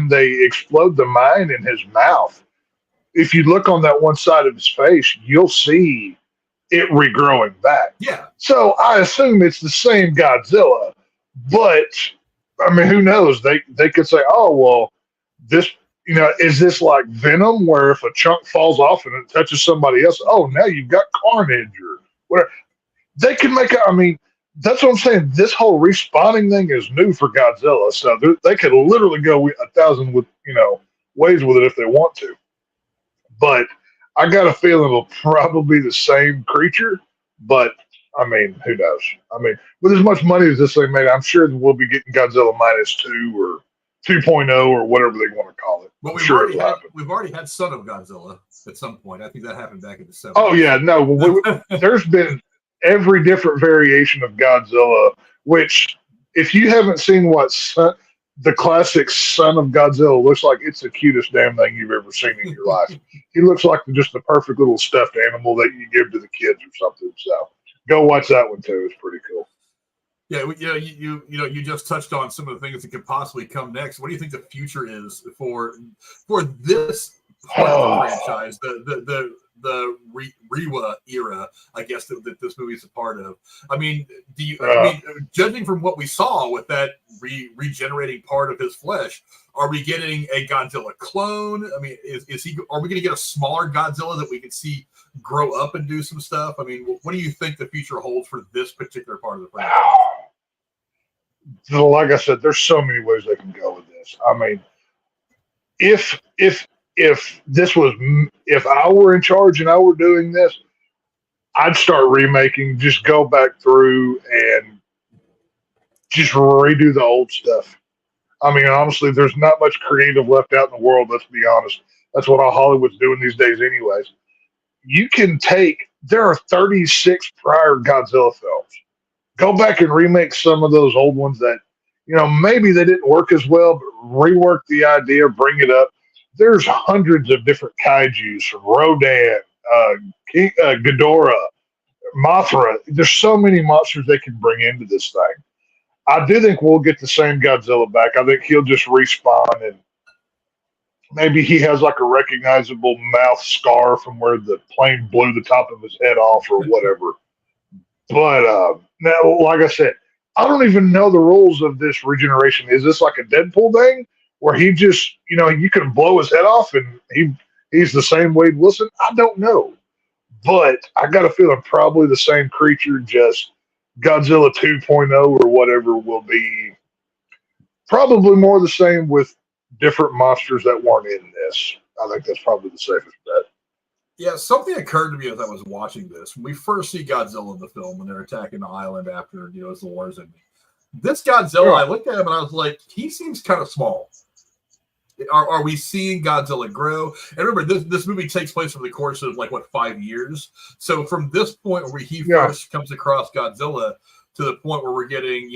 they explode the mine in his mouth. If you look on that one side of his face, you'll see it regrowing back. Yeah. So I assume it's the same Godzilla, but I mean, who knows? They could say, oh, well, this, is this like Venom where if a chunk falls off and it touches somebody else, oh, now you've got Carnage or whatever. They can I mean, that's what I'm saying. This whole respawning thing is new for Godzilla. So they could literally go 1,000 ways with it if they want to. But I got a feeling it'll probably be the same creature, but I mean, who knows? I mean, with as much money as this thing made, I'm sure we'll be getting Godzilla Minus 2 or 2.0 or whatever they want to call it. Well, we've already had Son of Godzilla at some point. I think that happened back in December. Oh, yeah. No, there's been every different variation of Godzilla, which if you haven't seen what the classic Son of Godzilla looks like, it's the cutest damn thing you've ever seen in your life. He looks like just the perfect little stuffed animal that you give to the kids or something. So go watch that one too. It's pretty cool. Yeah, you just touched on some of the things that could possibly come next. What do you think the future is for this part of the franchise, the Reiwa era, I guess that this movie is a part of? I mean, judging from what we saw with that regenerating part of his flesh, are we getting a Godzilla clone? I mean, are we going to get a smaller Godzilla that we can see grow up and do some stuff? I mean, what do you think the future holds for this particular part of the franchise? Like I said, there's so many ways they can go with this. I mean, if I were in charge and I were doing this, I'd start remaking, just go back through and just redo the old stuff. I mean, honestly, there's not much creative left out in the world, let's be honest. That's what all Hollywood's doing these days anyways. There are 36 prior Godzilla films. Go back and remake some of those old ones that, maybe they didn't work as well, but rework the idea, bring it up. There's hundreds of different kaijus from Rodan, Ghidorah, Mothra. There's so many monsters they can bring into this thing. I do think we'll get the same Godzilla back. I think he'll just respawn and maybe he has like a recognizable mouth scar from where the plane blew the top of his head off or whatever. But now, like I said, I don't even know the rules of this regeneration. Is this like a Deadpool thing where he just, you can blow his head off and he's the same Wade Wilson? I don't know. But I got a feeling probably the same creature, just Godzilla 2.0 or whatever will be probably more the same with different monsters that weren't in this. I think that's probably the safest bet. Yeah, something occurred to me as I was watching this. When we first see Godzilla in the film, when they're attacking the island after, as the war's ending. This Godzilla, I looked at him and I was like, he seems kind of small. Are we seeing Godzilla grow? And remember, this movie takes place over the course of 5 years. So from this point where he first comes across Godzilla to the point where we're getting,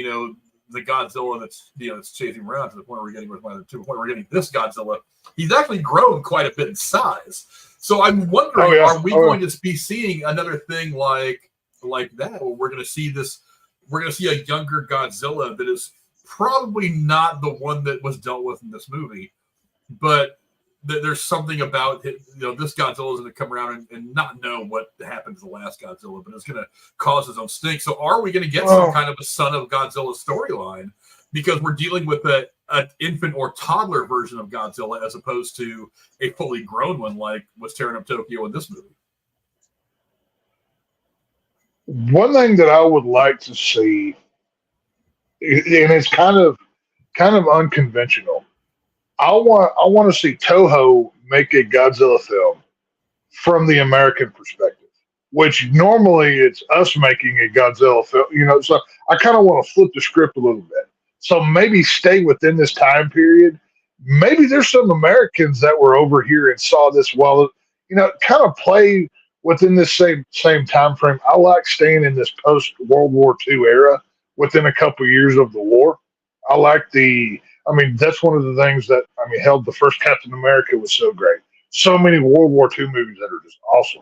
the Godzilla that's that's chasing around to the point where we're getting this Godzilla, he's actually grown quite a bit in size. So I'm wondering, are we going to be seeing another thing like that? Or we're going to see this? We're going to see a younger Godzilla that is probably not the one that was dealt with in this movie, but there's something about it, this Godzilla is going to come around and not know what happened to the last Godzilla, but it's going to cause his own stink. So are we going to get some kind of a son of Godzilla storyline? Because we're dealing with an infant or toddler version of Godzilla as opposed to a fully grown one like was tearing up Tokyo in this movie. One thing that I would like to see, and it's kind of unconventional. I want to see Toho make a Godzilla film from the American perspective, which normally it's us making a Godzilla film. So I kind of want to flip the script a little bit. So maybe stay within this time period. Maybe there's some Americans that were over here and saw this while, kind of play within this same time frame. I like staying in this post World War II era within a couple of years of the war. I like that's one of the things that, held the first Captain America was so great. So many World War II movies that are just awesome.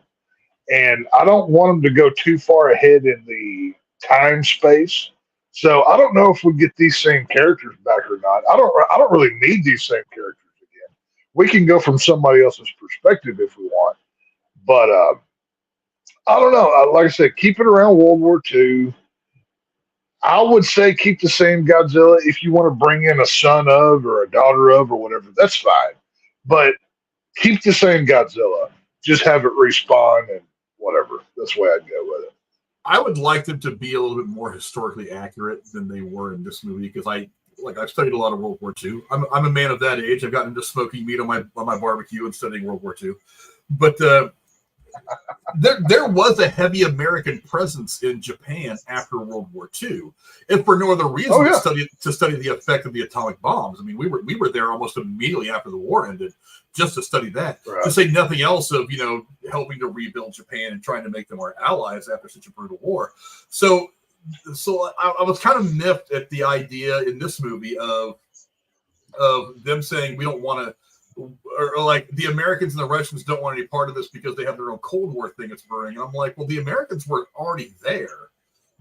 And I don't want them to go too far ahead in the time space. So I don't know if we get these same characters back or not. I don't really need these same characters again. We can go from somebody else's perspective if we want. But I don't know. Like I said, keep it around World War II. I would say keep the same Godzilla. If you want to bring in a son of or a daughter of or whatever, that's fine. But keep the same Godzilla. Just have it respawn and whatever. That's the way I'd go with it. I would like them to be a little bit more historically accurate than they were in this movie because I've studied a lot of World War II. I'm a man of that age. I've gotten into smoking meat on my barbecue and studying World War II. But there was a heavy American presence in Japan after World War II, and for no other reason to study the effect of the atomic bombs. We were there almost immediately after the war ended just to study that. Right. To say nothing else of helping to rebuild Japan and trying to make them our allies after such a brutal war. So I was kind of miffed at the idea in this movie of them saying we don't want to. Or like the Americans and the Russians don't want any part of this because they have their own Cold War thing that's brewing. And I'm like, well, the Americans were already there.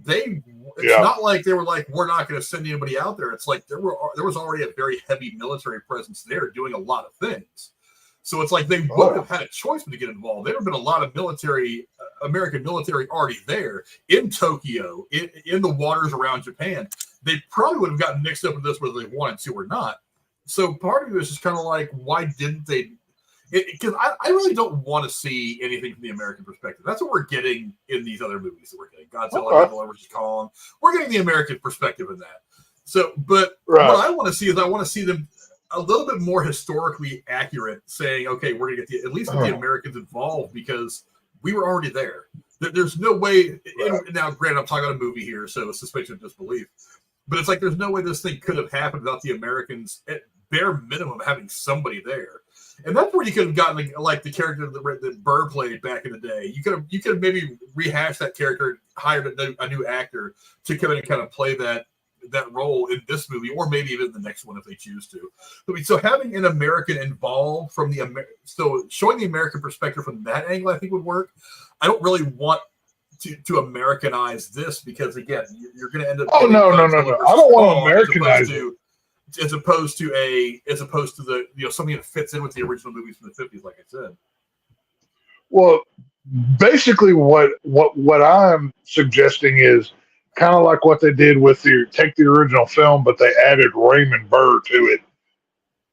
It's not like they were like, we're not going to send anybody out there. It's like there was already a very heavy military presence there doing a lot of things. So it's like they would have had a choice to get involved. There would have been a lot of American military already there in Tokyo, in the waters around Japan. They probably would have gotten mixed up with this whether they wanted to or not. So part of it is just kind of like, why didn't they? Because I really don't want to see anything from the American perspective. That's what we're getting in these other movies that we're getting. Godzilla vs. Kong. We're getting the American perspective in that. So, but what I want to see is I want to see them a little bit more historically accurate, saying, okay, we're going to get at least get the Americans involved because we were already there. There's no way. Now, granted, I'm talking about a movie here, so it's suspension of disbelief. But it's like there's no way this thing could have happened without the Americans, at bare minimum, having somebody there. And that's where you could have gotten like the character that Burr played back in the day. You could have maybe rehashed that character, hired a new actor to come in and kind of play that role in this movie, or maybe even the next one if they choose to. So having an American involved from so showing the American perspective from that angle, I think would work. I don't really want to Americanize this because again, you're going to end up. Oh no! I don't want to Americanize it. As opposed to the something that fits in with the original movies from the 50s, like I said. Well, basically, what I'm suggesting is kind of like what they did with take the original film, but they added Raymond Burr to it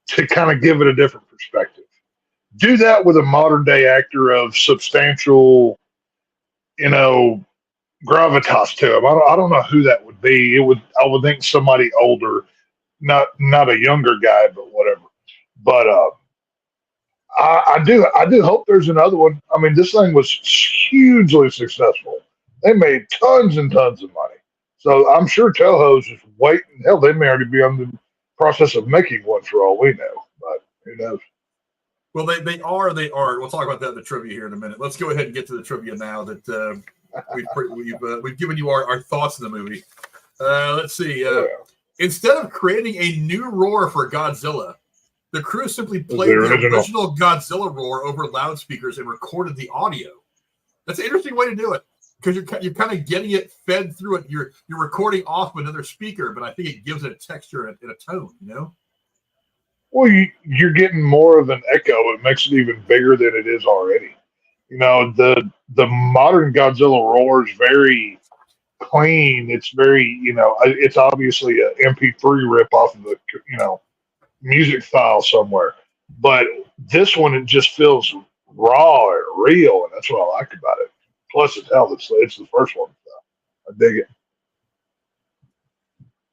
to kind of give it a different perspective. Do that with a modern day actor of substantial, gravitas to him. I don't know who that would be. I would think somebody older. Not a younger guy, but whatever. But I do hope there's another one. I mean, this thing was hugely successful. They made tons and tons of money. So I'm sure Toho's just waiting. Hell, they may already be on the process of making one for all we know. But who knows? Well, they are. We'll talk about that in the trivia here in a minute. Let's go ahead and get to the trivia now that we've given you our thoughts on the movie. Let's see. Instead of creating a new roar for Godzilla, The crew simply The played the original. original Godzilla roar over loudspeakers and recorded the audio. That's an interesting way to do it, because you're kind of getting it fed through it. You're recording off of another speaker, but I think it gives it a texture and a tone, you know? Well, you're getting more of an echo. It makes it even bigger than it is already. You know, the modern Godzilla roar is very clean. It's very, you know, it's obviously an MP3 rip off of the, you know, music file somewhere. But this one, it just feels raw and real, and that's what I like about it. Plus, it's the first one. So I dig it.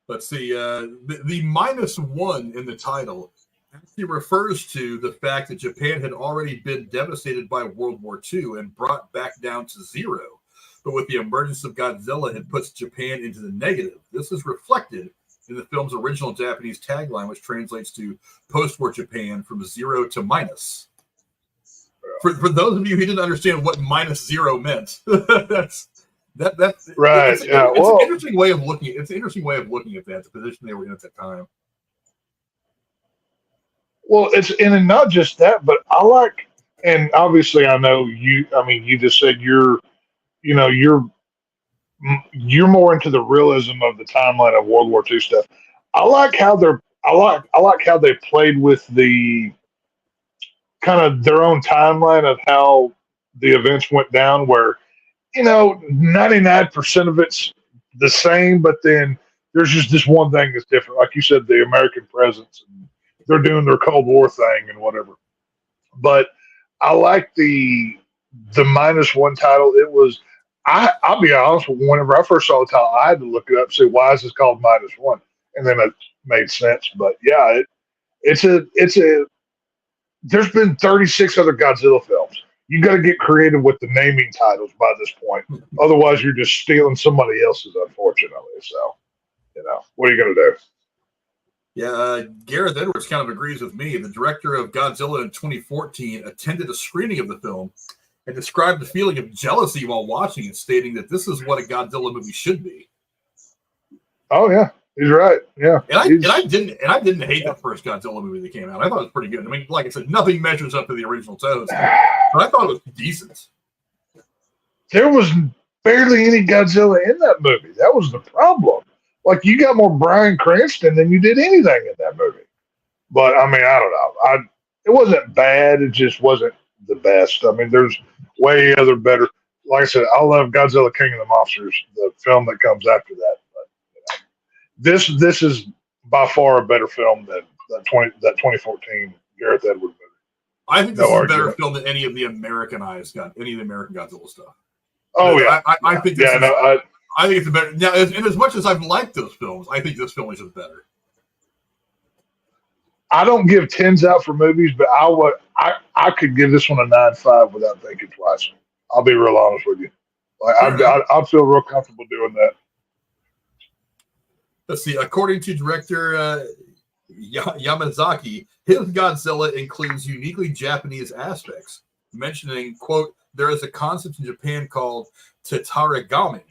Let's see. The -1 in the title actually refers to the fact that Japan had already been devastated by World War II and brought back down to 0. But with the emergence of Godzilla, it puts Japan into the negative. This is reflected in the film's original Japanese tagline, which translates to post-war Japan from 0 to minus. For those of you who didn't understand what -0 meant, that's Right. It's, Yeah. It's an interesting way of looking. It's an interesting way of looking at that, the position they were in at that time. Well, and not just that, but I like, and obviously I know you. I mean, you just said you're more into the realism of the timeline of World War II stuff. I like how they played with the kind of their own timeline of how the events went down, where 99% of it's the same, but then there's just this one thing that's different. Like you said, the American presence, and they're doing their Cold War thing and whatever. But I like the -1 title. It was, I'll be honest, whenever I first saw the title, I had to look it up and say, why is this called -1? And then it made sense. But yeah, it's a there's been 36 other Godzilla films. You got to get creative with the naming titles by this point. Otherwise, you're just stealing somebody else's, unfortunately. So, what are you going to do? Yeah, Gareth Edwards kind of agrees with me. The director of Godzilla in 2014 attended a screening of the film and described the feeling of jealousy while watching it, stating that this is what a Godzilla movie should be. Oh yeah, he's right. Yeah, and I didn't hate the first Godzilla movie that came out. I thought it was pretty good. I mean, like I said, nothing measures up to the original Toho, but I thought it was decent. There was barely any Godzilla in that movie. That was the problem. Like, you got more Bryan Cranston than you did anything in that movie. But I mean, I don't know. It wasn't bad. It just wasn't the best. I mean, there's way other better. Like I said, I love Godzilla King of the Monsters, the film that comes after that. But this is by far a better film than that 2014 Gareth Edwards movie. I think this is a better film than any of the American Godzilla stuff. Oh yeah, I think this is. I think it's a better. Now, and as much as I've liked those films, I think this film is just better. I don't give 10s out for movies, but I could give this one a 9.5 without thinking twice. I'll be real honest with you. Like, I feel real comfortable doing that. Let's see. According to director Yamazaki, his Godzilla includes uniquely Japanese aspects, mentioning, quote, "There is a concept in Japan called tatarigami,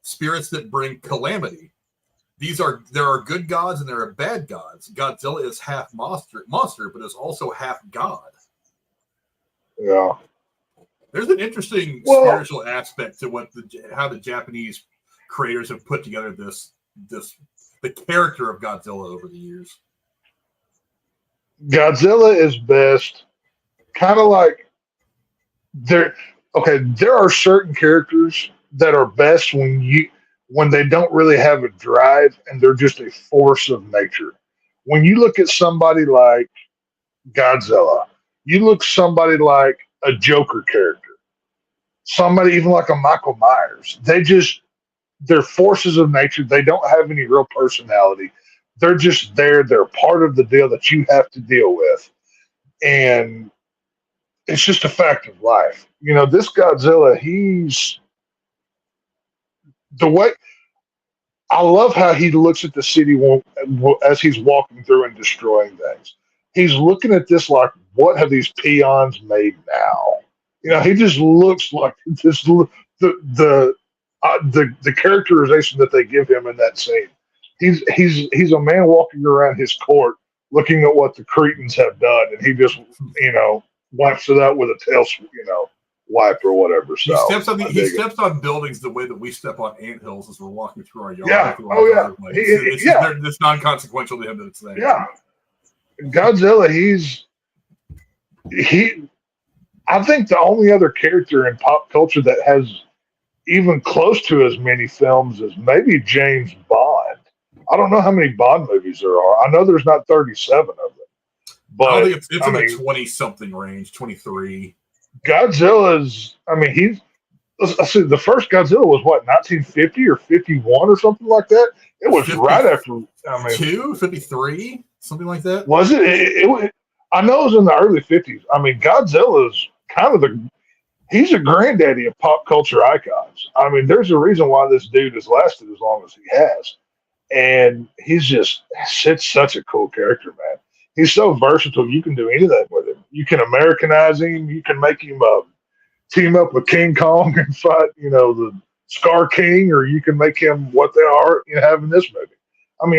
spirits that bring calamity. There are good gods and there are bad gods. Godzilla is half monster, but is also half god." Yeah. There's an interesting spiritual aspect to how the Japanese creators have put together the character of Godzilla over the years. Godzilla is best, kind of like there are certain characters that are best when they don't really have a drive and they're just a force of nature. When you look at somebody like Godzilla, you look somebody like a Joker character, somebody even like a Michael Myers. They're forces of nature. They don't have any real personality. They're just there. They're part of the deal that you have to deal with. And it's just a fact of life. This Godzilla, I love how he looks at the city as he's walking through and destroying things. He's looking at this like, what have these peons made now? He just looks like this. The characterization that they give him in that scene. He's a man walking around his court looking at what the Cretans have done, and he just, wipes it out with a tail, wipe or whatever. So he steps on buildings the way that we step on anthills as we're walking through our yard. Yeah. It's non-consequential to him that it's there. Yeah. Godzilla, I think the only other character in pop culture that has even close to as many films as maybe James Bond. I don't know how many Bond movies there are. I know there's not 37 of them. But I think it's in the 20-something range, 23. Godzilla's, the first Godzilla was what, 1950 or 51 or something like that? It was 50, right after, 53, something like that. Was it? I know it was in the early 50s. Godzilla's kind of he's a granddaddy of pop culture icons. There's a reason why this dude has lasted as long as he has. And he's such a cool character, man. He's so versatile. You can do anything with him. You can Americanize him. You can make him team up with King Kong and fight, the Scar King, or you can make him what they are, have in this movie.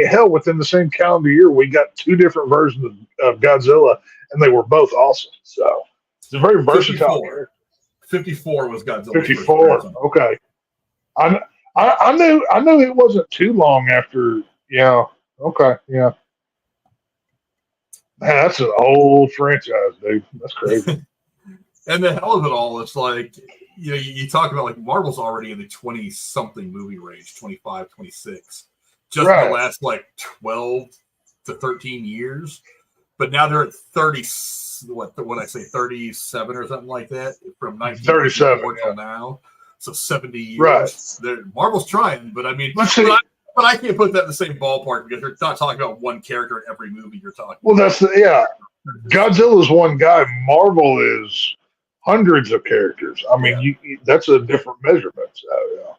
Hell, within the same calendar year, we got 2 different versions of Godzilla, and they were both awesome. So it's a very versatile character. 54 was Godzilla. 54. Okay. I knew it wasn't too long after. Yeah. Okay. Yeah. Man, that's an old franchise, dude. That's crazy. And the hell of it all, it's like, you talk about like Marvel's already in the 20-something movie range, 25, 26. Just in the last like 12 to 13 years. But now they're at 30, when I say 37 or something like that, from 1934 till now. So 70 years. Right. Marvel's trying, but but I can't put that in the same ballpark because you're not talking about one character in every movie you're talking about. Well, Godzilla's one guy. Marvel is hundreds of characters. That's a different measurement. So, yeah.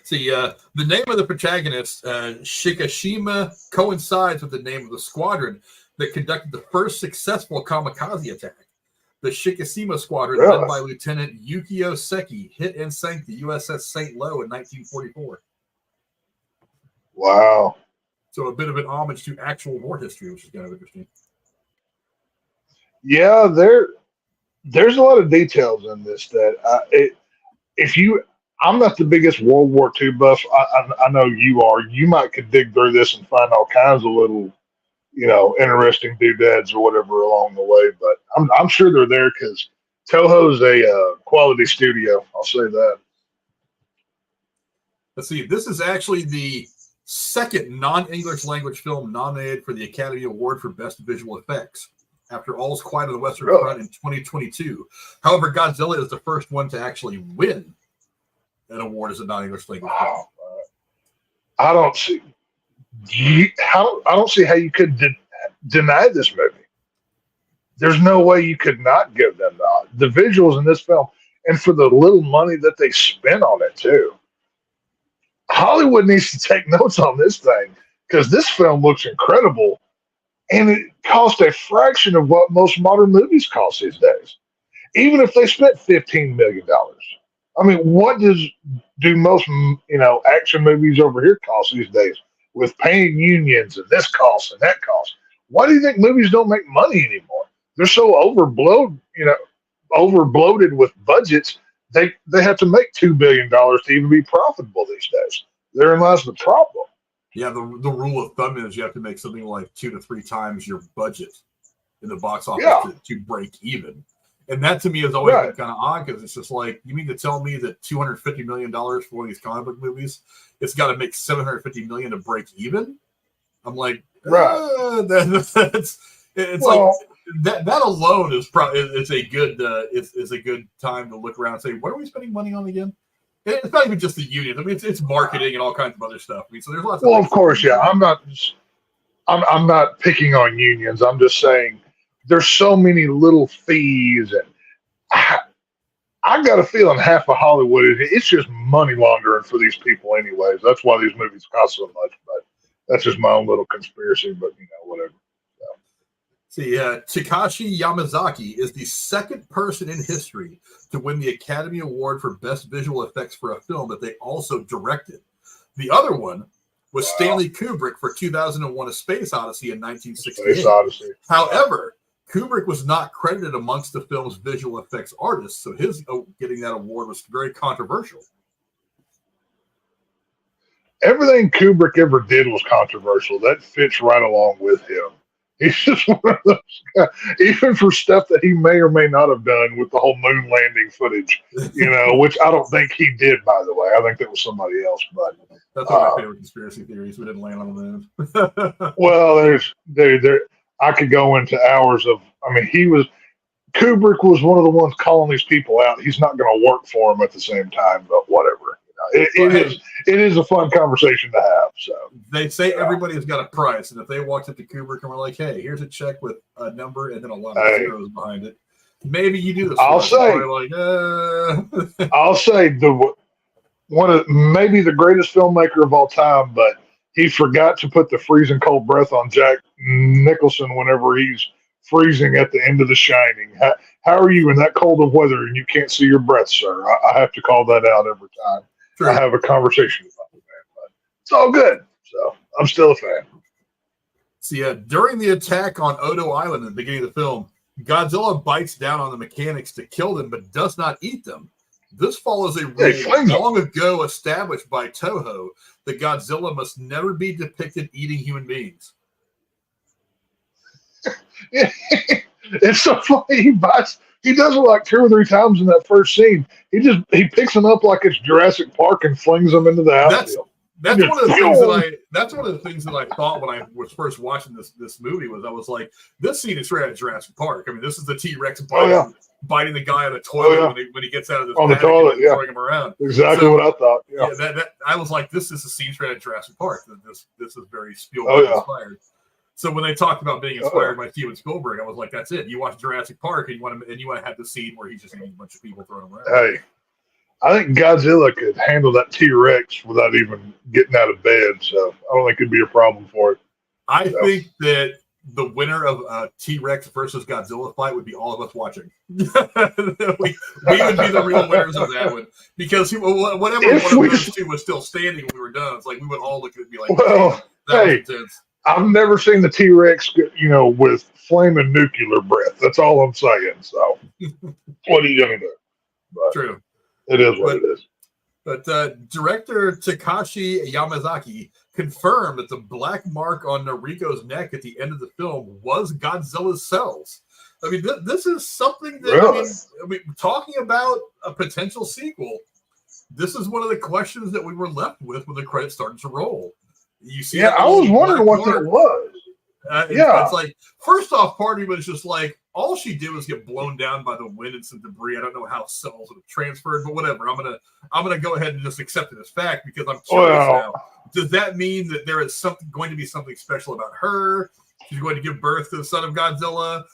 See, the name of the protagonist, Shikishima, coincides with the name of the squadron that conducted the first successful kamikaze attack. The Shikishima Squadron, led by Lieutenant Yukio Seki, hit and sank the USS St. Lo in 1944. Wow. So a bit of an homage to actual war history, which is kind of interesting. Yeah, there's a lot of details in this that I'm not the biggest World War II buff. I know you are. You could dig through this and find all kinds of little, interesting doodads or whatever along the way. But I'm sure they're there because Toho's a quality studio. I'll say that. Let's see. This is actually the second non-English language film nominated for the Academy Award for Best Visual Effects, after All's Quiet on the Western Front in 2022. However, Godzilla is the first one to actually win an award as a non-English language film. I don't see how you could deny this movie. There's no way you could not give them the visuals in this film, and for the little money that they spent on it too. Hollywood needs to take notes on this thing because this film looks incredible, and it cost a fraction of what most modern movies cost these days. Even if they spent $15 million. What do most action movies over here cost these days with paying unions and this cost and that cost? Why do you think movies don't make money anymore? They're so overbloated with budgets. They have to make $2 billion to even be profitable these days. Therein lies the problem. Yeah, the rule of thumb is you have to make something like 2 to 3 times your budget in the box office to break even. And that to me has always been kind of odd because it's just like, you mean to tell me that $250 million for one of these comic book movies, it's got to make $750 million to break even? I'm like, that alone is probably it's a good time to look around and say, what are we spending money on again? And it's not even just the union. It's marketing and all kinds of other stuff. So there's lots. Well, of course, yeah. I'm not picking on unions. I'm just saying there's so many little fees, and I got a feeling half of Hollywood it's just money laundering for these people, anyways. That's why these movies cost so much. But that's just my own little conspiracy. But whatever. See, Takashi Yamazaki is the second person in history to win the Academy Award for Best Visual Effects for a film that they also directed. The other one was Stanley Kubrick for 2001: A Space Odyssey in 1968. Space Odyssey. However, Kubrick was not credited amongst the film's visual effects artists, so his getting that award was very controversial. Everything Kubrick ever did was controversial. That fits right along with him. He's just one of those guys, even for stuff that he may or may not have done with the whole moon landing footage, which I don't think he did, by the way. I think that was somebody else. But that's one of my favorite conspiracy theories. We didn't land on the moon. Well, I could go into hours of. I mean, Kubrick was one of the ones calling these people out. He's not going to work for them at the same time, but whatever. It is a fun conversation to have. So they say everybody's got a price, and if they walked up to Kubrick and were like, "Hey, here's a check with a number and then a lot of zeros behind it," maybe you do this. I'll say maybe the greatest filmmaker of all time, but he forgot to put the freezing cold breath on Jack Nicholson whenever he's freezing at the end of The Shining. How are you in that cold of weather and you can't see your breath, sir? I have to call that out every time. True. I have a conversation about it, man. But it's all good. So I'm still a fan. So during the attack on Odo Island at the beginning of the film, Godzilla bites down on the mechanics to kill them, but does not eat them. This follows a rule long ago established by Toho that Godzilla must never be depicted eating human beings. Yeah, it's so funny. He does it like 2 or 3 times in that first scene. He picks them up like it's Jurassic Park and flings them into the outfield. That's one of the things that I thought when I was first watching this movie was I was like, this scene is straight out of Jurassic Park. I mean, this is the T-Rex biting the guy on the toilet when he gets out of the toilet, throwing him around. Exactly what I thought. Yeah, I was like, this is a scene straight out of Jurassic Park. This is very Spielberg inspired. So when they talked about being inspired by Steven Spielberg, I was like, "That's it. You watch Jurassic Park, and you want to have the scene where he's just eating a bunch of people throwing them around." Hey, I think Godzilla could handle that T-Rex without even getting out of bed, so I don't think it'd be a problem for it. I think that the winner of a T-Rex versus Godzilla fight would be all of us watching. we would be the real winners of that one because whatever one of those two was still standing when we were done, it's like we would all look at it and be like, "Well, that was intense." I've never seen the T-Rex, with flaming nuclear breath. That's all I'm saying. So, what are you going to do? But true. It is what it is. But director Takashi Yamazaki confirmed that the black mark on Noriko's neck at the end of the film was Godzilla's cells. I mean, this is something that, really? I mean, talking about a potential sequel, this is one of the questions that we were left with when the credits started to roll. You see, I was wondering what that was. It's like, first off, part of me was just like, all she did was get blown down by the wind and some debris. I don't know how cells would have transferred, but whatever. I'm gonna go ahead and just accept it as fact because I'm curious now. Does that mean that there is going to be something special about her? She's going to give birth to the son of Godzilla.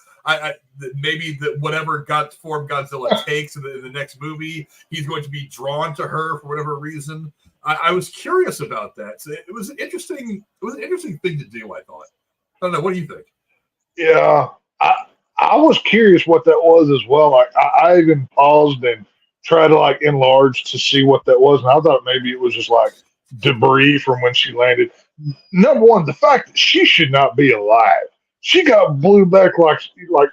Maybe whatever form Godzilla takes in the next movie, he's going to be drawn to her for whatever reason. I was curious about that. So it was an interesting thing to do, I thought. I don't know. What do you think? Yeah, I was curious what that was as well. I even paused and tried to enlarge to see what that was, and I thought maybe it was just debris from when she landed. Number one, the fact that she should not be alive. She got blew back like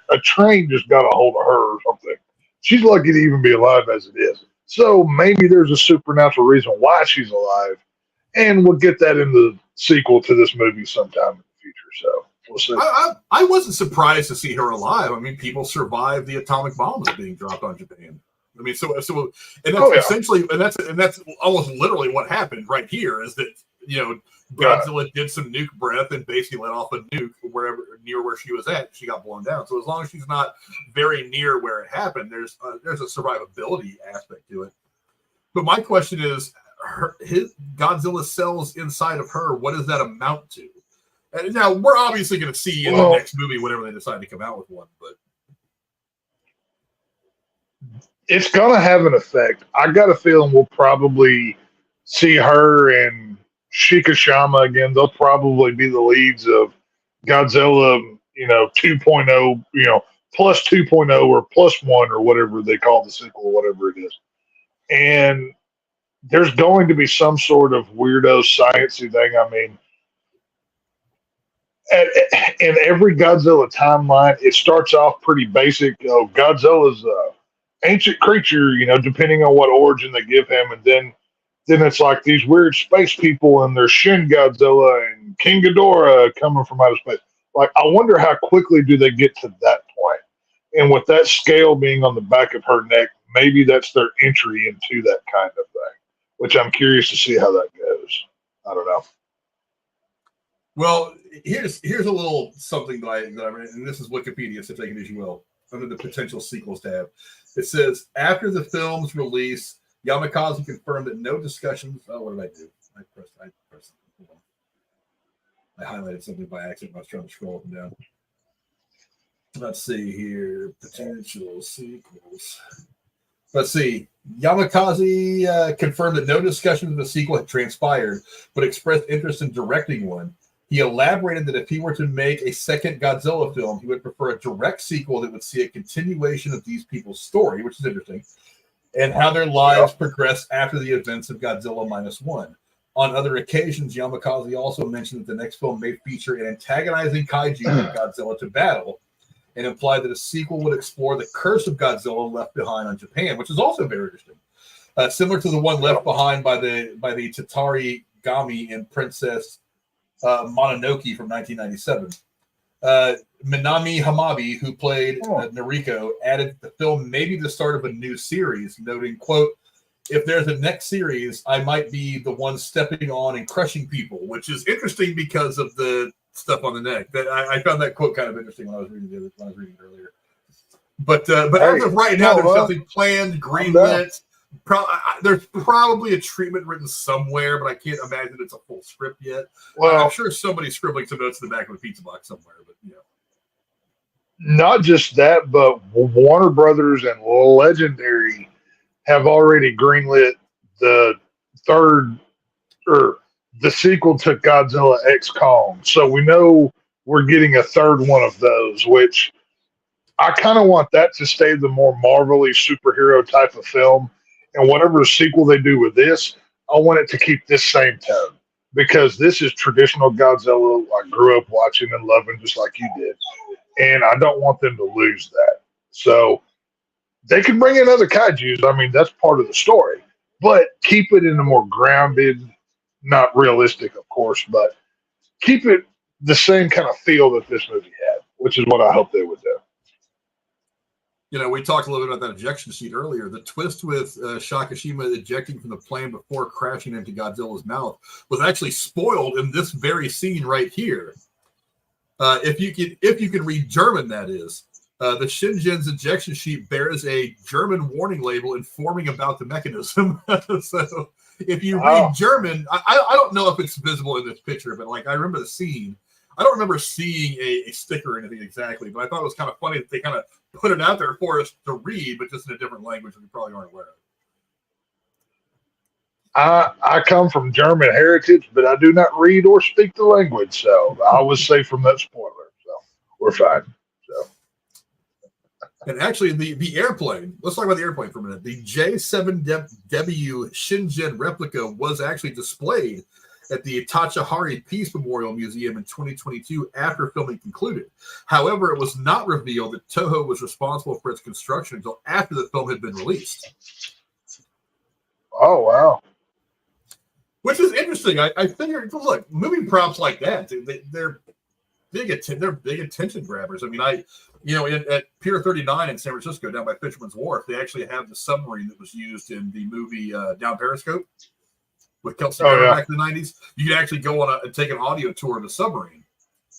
a train just got a hold of her or something. She's lucky to even be alive as it is. So maybe there's a supernatural reason why she's alive, and we'll get that in the sequel to this movie sometime in the future. So we'll see. I wasn't surprised to see her alive. I mean, people survived the atomic bombs being dropped on Japan. I mean, so and that's essentially, and that's almost literally what happened right here. Is that Godzilla did some nuke breath and basically let off a nuke near where she was at. She got blown down. So as long as she's not very near where it happened, there's a survivability aspect to it. But my question is, his Godzilla cells inside of her, what does that amount to? And now we're obviously going to see in the next movie whenever they decide to come out with one, but it's going to have an effect. I got a feeling we'll probably see her and Shikishama again. They'll probably be the leads of Godzilla, 2.0, plus 2.0 or plus 1 or whatever they call the sequel, whatever it is. And there's going to be some sort of weirdo sciencey thing. I mean, in every Godzilla timeline, it starts off pretty basic. Oh, Godzilla's a ancient creature, depending on what origin they give him, and then it's like these weird space people, and there's Shin Godzilla and King Ghidorah coming from outer space. Like, I wonder how quickly do they get to that point? And with that scale being on the back of her neck, maybe that's their entry into that kind of thing, which I'm curious to see how that goes. I don't know. Well, here's a little something that I read, and this is Wikipedia, so take it as you will, under the potential sequels tab. It says, after the film's release, Yamazaki confirmed that no discussions. Oh, what did I do? I pressed. Hold on. I highlighted something by accident. I was trying to scroll up and down. Let's see here. Potential sequels. Let's see. Yamazaki confirmed that no discussion of the sequel had transpired, but expressed interest in directing one. He elaborated that if he were to make a second Godzilla film, he would prefer a direct sequel that would see a continuation of these people's story, which is interesting, and how their lives progressed after the events of Godzilla Minus One. On other occasions, Yamazaki also mentioned that the next film may feature an antagonizing kaiju with Godzilla to battle, and implied that a sequel would explore the curse of Godzilla left behind on Japan, which is also very interesting. Similar to the one left behind by the Tatari Gami in Princess Mononoke from 1997. Minami Hamabi, who played Noriko, added that the film may be the start of a new series, noting, quote, if there's a next series, I might be the one stepping on and crushing people, which is interesting because of the stuff on the neck. That I found that quote kind of interesting when I was reading it earlier. But as of right now, there's nothing planned, greenlit. There's probably a treatment written somewhere, but I can't imagine it's a full script yet. Well, I'm sure somebody's scribbling some notes in the back of a pizza box somewhere, but Not just that, but Warner Brothers and Legendary have already greenlit the sequel to Godzilla X Kong. So we know we're getting a third one of those, which I kind of want that to stay the more Marvel-y superhero type of film. And whatever sequel they do with this, I want it to keep this same tone, because this is traditional Godzilla I grew up watching and loving just like you did. And I don't want them to lose that. So they can bring in other kaijus. I mean, that's part of the story. But keep it in a more grounded, not realistic, of course, but keep it the same kind of feel that this movie had, which is what I hope they would do. We talked a little bit about that ejection seat earlier. The twist with Shakashima ejecting from the plane before crashing into Godzilla's mouth was actually spoiled in this very scene right here. If you can read German, that is. The Shingen's ejection sheet bears a German warning label informing about the mechanism. So if you read German, I don't know if it's visible in this picture, but I remember the scene. I don't remember seeing a sticker or anything exactly, but I thought it was kind of funny that they kind of put it out there for us to read, but just in a different language that we probably aren't aware of. I come from German heritage, but I do not read or speak the language, so I was safe from that spoiler. So we're fine. So. And actually, the airplane, let's talk about the airplane for a minute. The J7W Shingen replica was actually displayed at the Tachihari Peace Memorial Museum in 2022 after filming concluded. However, it was not revealed that Toho was responsible for its construction until after the film had been released. Oh, wow. Which is interesting. I figured, look, movie props like that, they're big attention grabbers. I mean, at Pier 39 in San Francisco, down by Fisherman's Wharf, they actually have the submarine that was used in the movie Down Periscope with Kelsey back in the 90s. You can actually go on and take an audio tour of the submarine.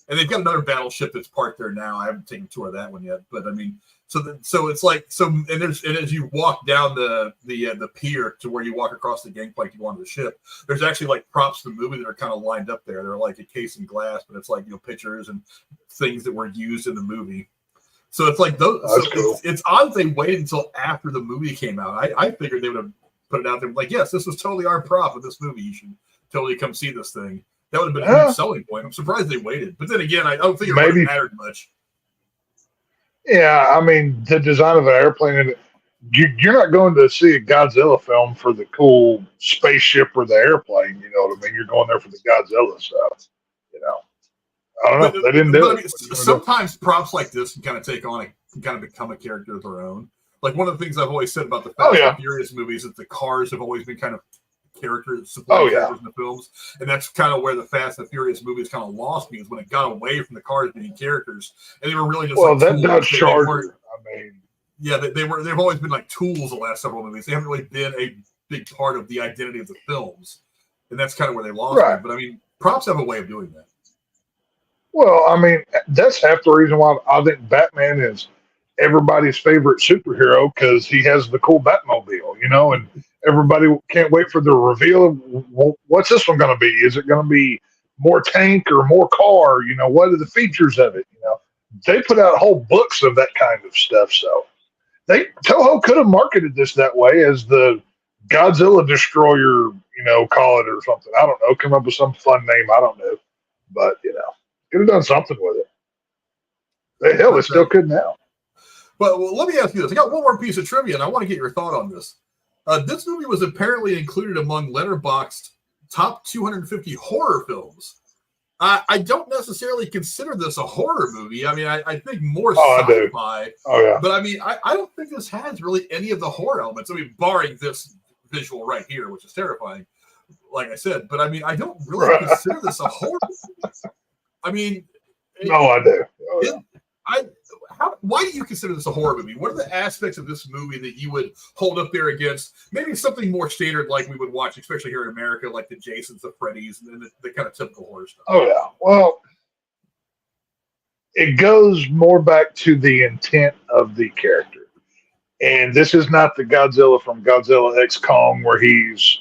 And they've got another battleship that's parked there now. I haven't taken a tour of that one yet, but I mean, so it's like and as you walk down the pier to where you walk across the gangplank to go onto the ship, there's actually props from the movie that are kind of lined up there. They're like encased in glass, but it's pictures and things that were used in the movie. So it's like those. So cool. It's odd they waited until after the movie came out. I figured they would have put it out there like, yes, this was totally our prop of this movie. You should totally come see this thing. That would have been a huge selling point. I'm surprised they waited. But then again, I don't think it would have mattered much. Yeah, I mean, the design of an airplane, you're not going to see a Godzilla film for the cool spaceship or the airplane. You know what I mean? You're going there for the Godzilla stuff. You know, I don't know. They didn't do but I it. mean, sometimes props like this can kind of take on can kind of become a character of their own. Like one of the things I've always said about the Fast and Furious movies is the cars have always been kind of characters, supporting characters in the films, and that's kind of where the Fast and Furious movies kind of lost me, is when it got away from the cars being characters, and they were really just that Dodge Charger. I mean, they've always been like tools the last several movies. They haven't really been a big part of the identity of the films, and that's kind of where they lost me. But I mean, props have a way of doing that. Well, I mean, that's half the reason why I think Batman is everybody's favorite superhero, because he has the cool Batmobile, you know, and everybody can't wait for the reveal of what's this one going to be? Is it going to be more tank or more car? You know, what are the features of it? You know, they put out whole books of that kind of stuff. So Toho could have marketed this that way as the Godzilla Destroyer, you know, call it or something. I don't know. Come up with some fun name. I don't know. But, you know, could have done something with it. Hell, they still could now. Well, let me ask you this. I got one more piece of trivia, and I want to get your thought on this. This movie was apparently included among Letterboxd's top 250 horror films. I don't necessarily consider this a horror movie. I mean, I think more sci-fi. But I mean, I don't think this has really any of the horror elements. I mean, barring this visual right here, which is terrifying, like I said. But I mean, I don't really consider this a horror movie. I mean, I do. Why do you consider this a horror movie? What are the aspects of this movie that you would hold up there against maybe something more standard like we would watch, especially here in America, like the Jasons, the Freddys, and the kind of typical horror stuff? Oh, yeah. Well, it goes more back to the intent of the character. And this is not the Godzilla from Godzilla X Kong where he's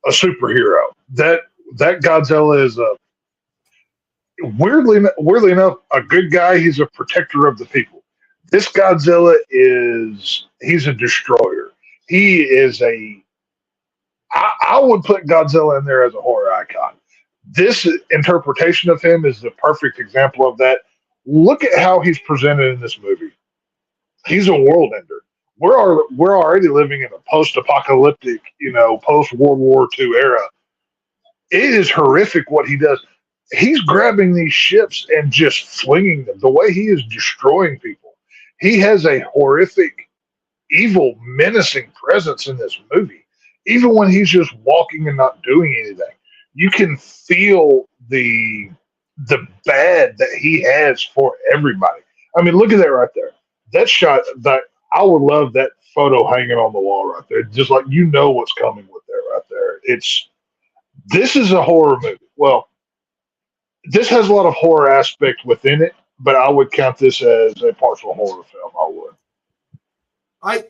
a superhero. That Godzilla is weirdly enough, a good guy. He's a protector of the people. This Godzilla he's a destroyer. He is I would put Godzilla in there as a horror icon. This interpretation of him is the perfect example of that. Look at how he's presented in this movie. He's a world ender. We're already living in a post-apocalyptic, you know, post-World War II era. It is horrific what he does. He's grabbing these ships and just flinging them. The way he is destroying people. He has a horrific, evil, menacing presence in this movie. Even when he's just walking and not doing anything, you can feel the bad that he has for everybody. I mean, look at that right there. That shot, that I would love that photo hanging on the wall right there. Just like, you know what's coming with that right there. This is a horror movie. Well, this has a lot of horror aspect within it, but I would count this as a partial horror film. I would.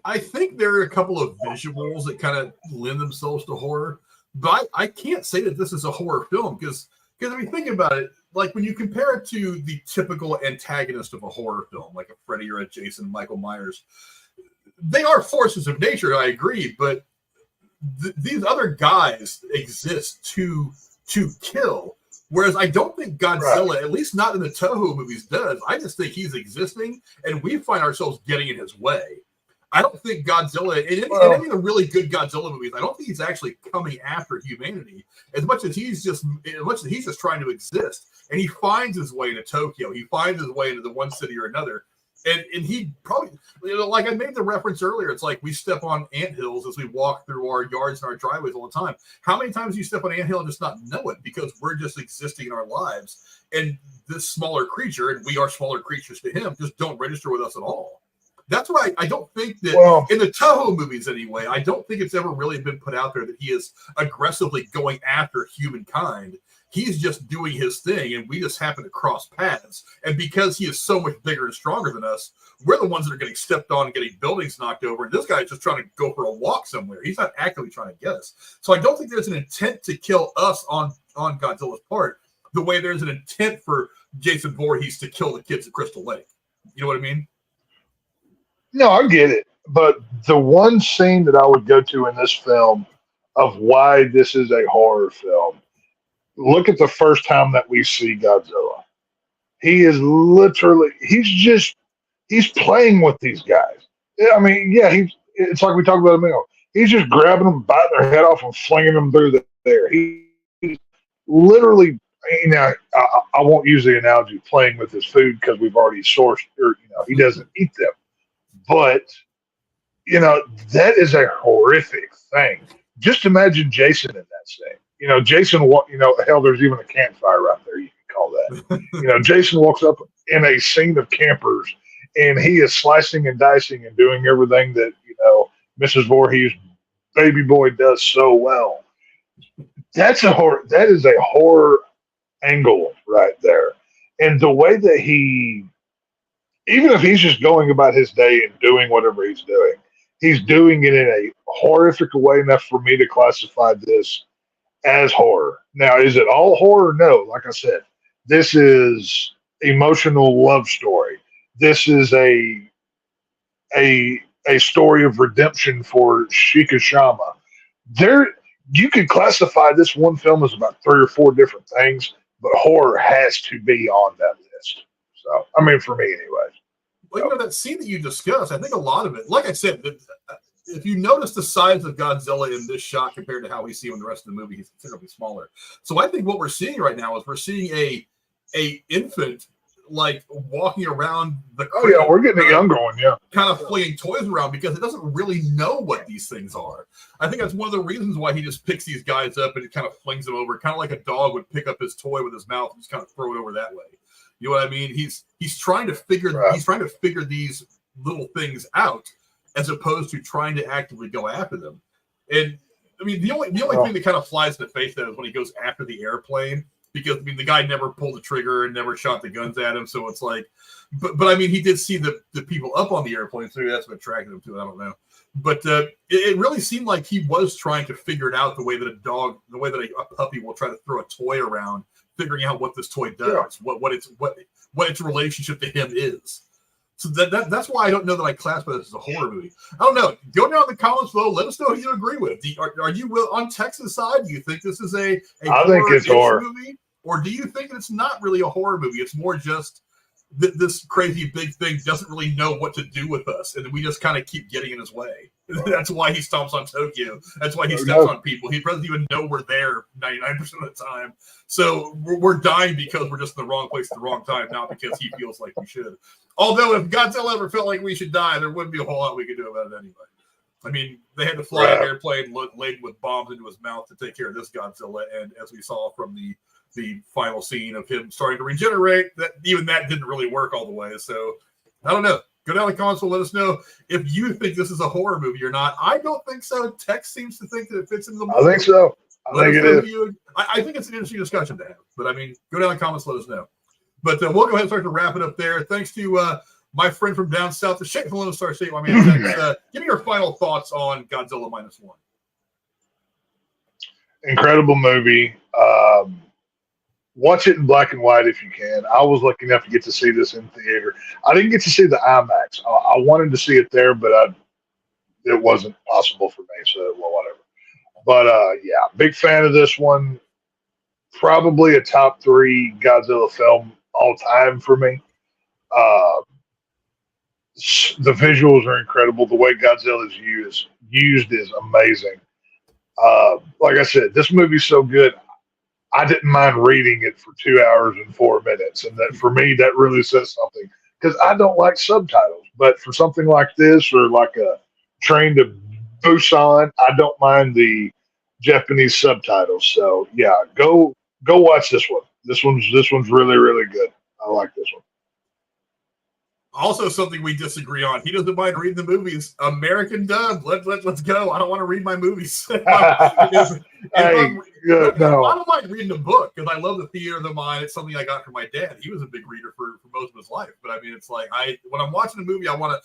I think there are a couple of visuals that kind of lend themselves to horror, but I can't say that this is a horror film because if you think about it, like when you compare it to the typical antagonist of a horror film, like a Freddy or a Jason, Michael Myers, they are forces of nature. I agree, but these other guys exist to kill. Whereas I don't think Godzilla, at least not in the Toho movies, does. I just think he's existing, and we find ourselves getting in his way. I don't think Godzilla, in any of the really good Godzilla movies, I don't think he's actually coming after humanity as much as he's just trying to exist. And he finds his way to Tokyo. He finds his way into the one city or another. And he probably, like I made the reference earlier, it's like we step on anthills as we walk through our yards and our driveways all the time. How many times do you step on an anthill and just not know it because we're just existing in our lives? And this smaller creature, and we are smaller creatures to him, just don't register with us at all. That's why I don't think that in the Toho movies anyway, I don't think it's ever really been put out there that he is aggressively going after humankind. He's just doing his thing, and we just happen to cross paths. And because he is so much bigger and stronger than us, we're the ones that are getting stepped on and getting buildings knocked over. And this guy is just trying to go for a walk somewhere. He's not actively trying to get us. So I don't think there's an intent to kill us on Godzilla's part, the way there's an intent for Jason Voorhees to kill the kids at Crystal Lake. You know what I mean? No, I get it. But the one scene that I would go to in this film of why this is a horror film, look at the first time that we see Godzilla. He is literally, he's playing with these guys. I mean, yeah, it's like we talked about a minute ago. He's just grabbing them, biting their head off, and flinging them through the air. He's literally, I won't use the analogy playing with his food because we've already sourced, or he doesn't eat them. But that is a horrific thing. Just imagine Jason in that scene. Jason, hell, there's even a campfire right there. You can call that. Jason walks up in a scene of campers, and he is slicing and dicing and doing everything that Mrs. Voorhees' baby boy does so well. That is a horror angle right there, and the way that even if he's just going about his day and doing whatever he's doing it in a horrific way enough for me to classify this as horror. Now, is it all horror? No. Like I said, this is emotional love story. This is a story of redemption for Shikishama. You could classify this one film as about 3 or 4 different things, but horror has to be on that list. So, for me anyways. Well, that scene that you discussed, I think a lot of it, like I said, if you notice the size of Godzilla in this shot compared to how we see him in the rest of the movie, he's considerably smaller. So I think what we're seeing right now is we're seeing a infant like walking around the crib. Oh yeah, we're getting a younger one, yeah. Kind of flinging toys around because it doesn't really know what these things are. I think that's one of the reasons why he just picks these guys up and it kind of flings them over, kind of like a dog would pick up his toy with his mouth and just kind of throw it over that way. You know what I mean? He's trying to figure these little things out as opposed to trying to actively go after them. And the only thing that kind of flies in the face of that is when he goes after the airplane, because the guy never pulled the trigger and never shot the guns at him. So it's like, but he did see the people up on the airplane, so that's what attracted him to it. I don't know. But it really seemed like he was trying to figure it out the way that a puppy will try to throw a toy around, figuring out what this toy does, what its relationship to him is. So that's why I don't know that I classify this as a horror movie. I don't know. Go down in the comments below. Let us know who you agree with. Are you on Texas' side? Do you think this is a I think it's horror movie, or do you think it's not really a horror movie? It's more just this crazy big thing doesn't really know what to do with us, and we just kind of keep getting in his way. That's why he stomps on Tokyo. That's why he steps on people. He doesn't even know we're there 99% of the time. So we're dying because we're just in the wrong place at the wrong time, not because he feels like we should. Although if Godzilla ever felt like we should die, there wouldn't be a whole lot we could do about it anyway. They had to fly an airplane laden with bombs into his mouth to take care of this Godzilla, and as we saw from the final scene of him starting to regenerate, that didn't really work all the way. So I don't know. Go down in the comments and let us know if you think this is a horror movie or not. I don't think so. Tex seems to think that it fits in the movie. I think so. I think it is. I think it's an interesting discussion to have. But go down in the comments, let us know. But we'll go ahead and start to wrap it up there. Thanks to my friend from down south, the Shake the Lone Star State. My man, Tex, give me your final thoughts on Godzilla Minus One. Incredible movie. Watch it in black and white if you can. I was lucky enough to get to see this in theater. I didn't get to see the IMAX. I wanted to see it there, but it wasn't possible for me, so whatever. But big fan of this one. Probably a top 3 Godzilla film all time for me. The visuals are incredible. The way Godzilla is used is amazing. Like I said, this movie's so good. I didn't mind reading it for 2 hours and 4 minutes. And that for me, that really says something, because I don't like subtitles. But for something like this, or like a Train to Busan, I don't mind the Japanese subtitles. So yeah, go watch this one. This one's really, really good. I like this one. Also, something we disagree on. He doesn't mind reading the movies. American dub. Let's go. I don't want to read my movies. I don't mind reading a book because I love the theater of the mind. It's something I got from my dad. He was a big reader for most of his life. But it's like when I'm watching a movie, I want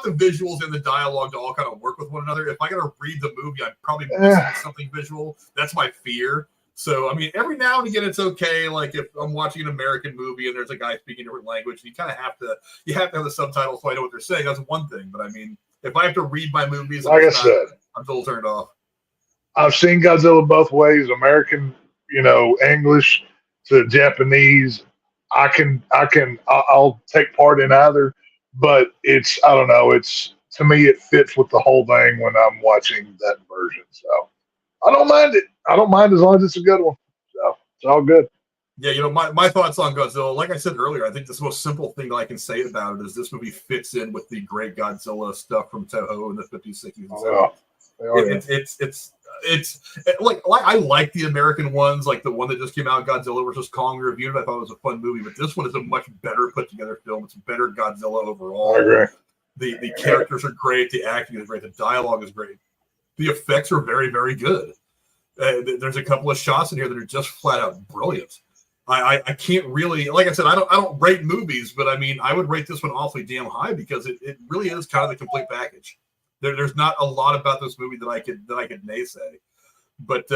the visuals and the dialogue to all kind of work with one another. If I got to read the movie, I'm probably missing something visual. That's my fear. So, every now and again, it's okay. Like if I'm watching an American movie and there's a guy speaking a different language, you kind of have to have the subtitles so I know what they're saying. That's one thing. But if I have to read my movies, like I said, I'm a little turned off. I've seen Godzilla both ways, American, English to Japanese. I'll take part in either, but I don't know. It's to me, it fits with the whole thing when I'm watching that version. So I don't mind it. I don't mind as long as it's a good one. So it's all good. Yeah, you know, my thoughts on Godzilla, like I said earlier, I think the most simple thing that I can say about it is this movie fits in with the great Godzilla stuff from Toho in the 50s, 60s, and 70s. It's like I like the American ones, like the one that just came out, Godzilla versus Kong, reviewed. I thought it was a fun movie, but this one is a much better put together film. It's a better Godzilla overall. I agree. The characters are great, the acting is great, the dialogue is great, the effects are very, very good. There's a couple of shots in here that are just flat out brilliant. I can't really, like I said, I don't rate movies, but I mean, I would rate this one awfully damn high because it really is kind of the complete package. There's not a lot about this movie that I could naysay, but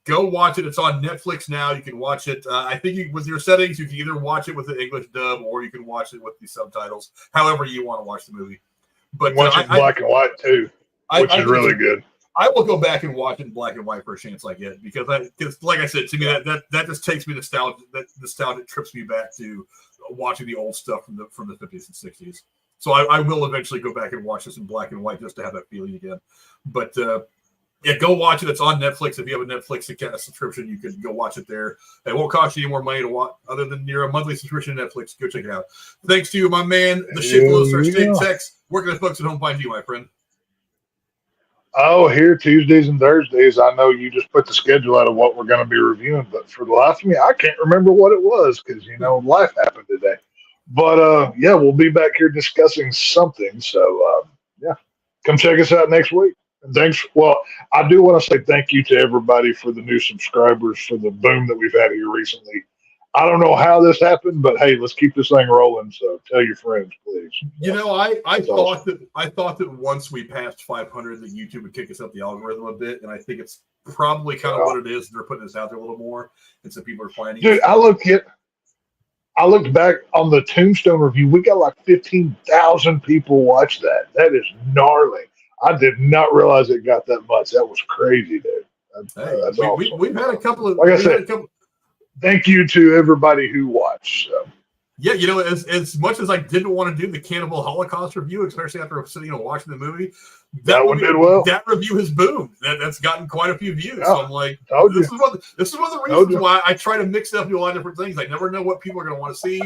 go watch it. It's on Netflix now. You can watch it. I think with your settings, you can either watch it with the English dub or you can watch it with the subtitles, however you want to watch the movie. But watch it in black and white too, which is really good. I will go back and watch it in black and white for a chance I get because like I said, to me that just takes me nostalgia. That nostalgia trips me back to watching the old stuff from the 50s and 60s. So I will eventually go back and watch this in black and white just to have that feeling again. But yeah, go watch it. It's on Netflix. If you have a Netflix subscription, you can go watch it there. It won't cost you any more money to watch other than your monthly subscription to Netflix. Go check it out. Thanks to you, my man, the shit below state text. Where can the folks at home find you, my friend? Oh, here Tuesdays and Thursdays. I know you just put the schedule out of what we're going to be reviewing, but for the life of me, I can't remember what it was because life happened today. But yeah, we'll be back here discussing something. So yeah, come check us out next week. And thanks. Well, I do want to say thank you to everybody for the new subscribers, for the boom that we've had here recently. I don't know how this happened, but hey, let's keep this thing rolling. So tell your friends, please. I thought that once we passed 500, that YouTube would kick us up the algorithm a bit, and I think it's probably kind of what it is. They're putting this out there a little more, and so people are finding. Dude, I looked back on the Tombstone review. We got like 15,000 people watch that. That is gnarly. I did not realize it got that much. That was crazy, dude. That's awesome. We've had a couple of, like I said, thank you to everybody who watched. So. Yeah, as much as I didn't want to do the Cannibal Holocaust review, especially after sitting and watching the movie, that one did well. That review has boomed. That's gotten quite a few views. Yeah, so I'm like, this is one of the reasons why I try to mix it up and do a lot of different things. I never know what people are going to want to see.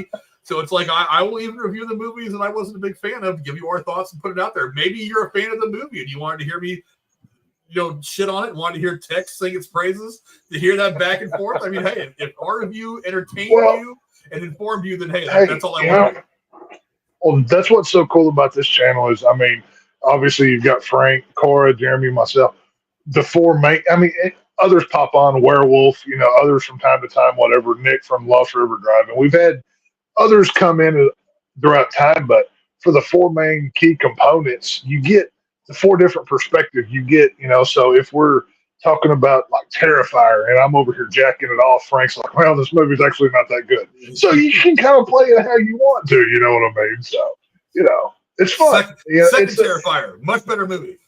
So it's like I will even review the movies that I wasn't a big fan of, give you our thoughts and put it out there. Maybe you're a fan of the movie and you wanted to hear me shit on it and wanted to hear text sing its praises, to hear that back and forth. I mean, hey, if our review entertained you and informed you, then hey, that's all I want. Well, that's what's so cool about this channel is, I mean, obviously you've got Frank, Cora, Jeremy, myself, the four main, I mean, others pop on, Werewolf, others from time to time, whatever, Nick from Lost River Drive. And we've had others come in throughout time, but for the four main key components, you get the four different perspectives you get, so if we're talking about like Terrifier and I'm over here jacking it off, Frank's like, well, this movie's actually not that good. So you can kind of play it how you want to, you know what I mean? So, it's fun. Second Terrifier, much better movie.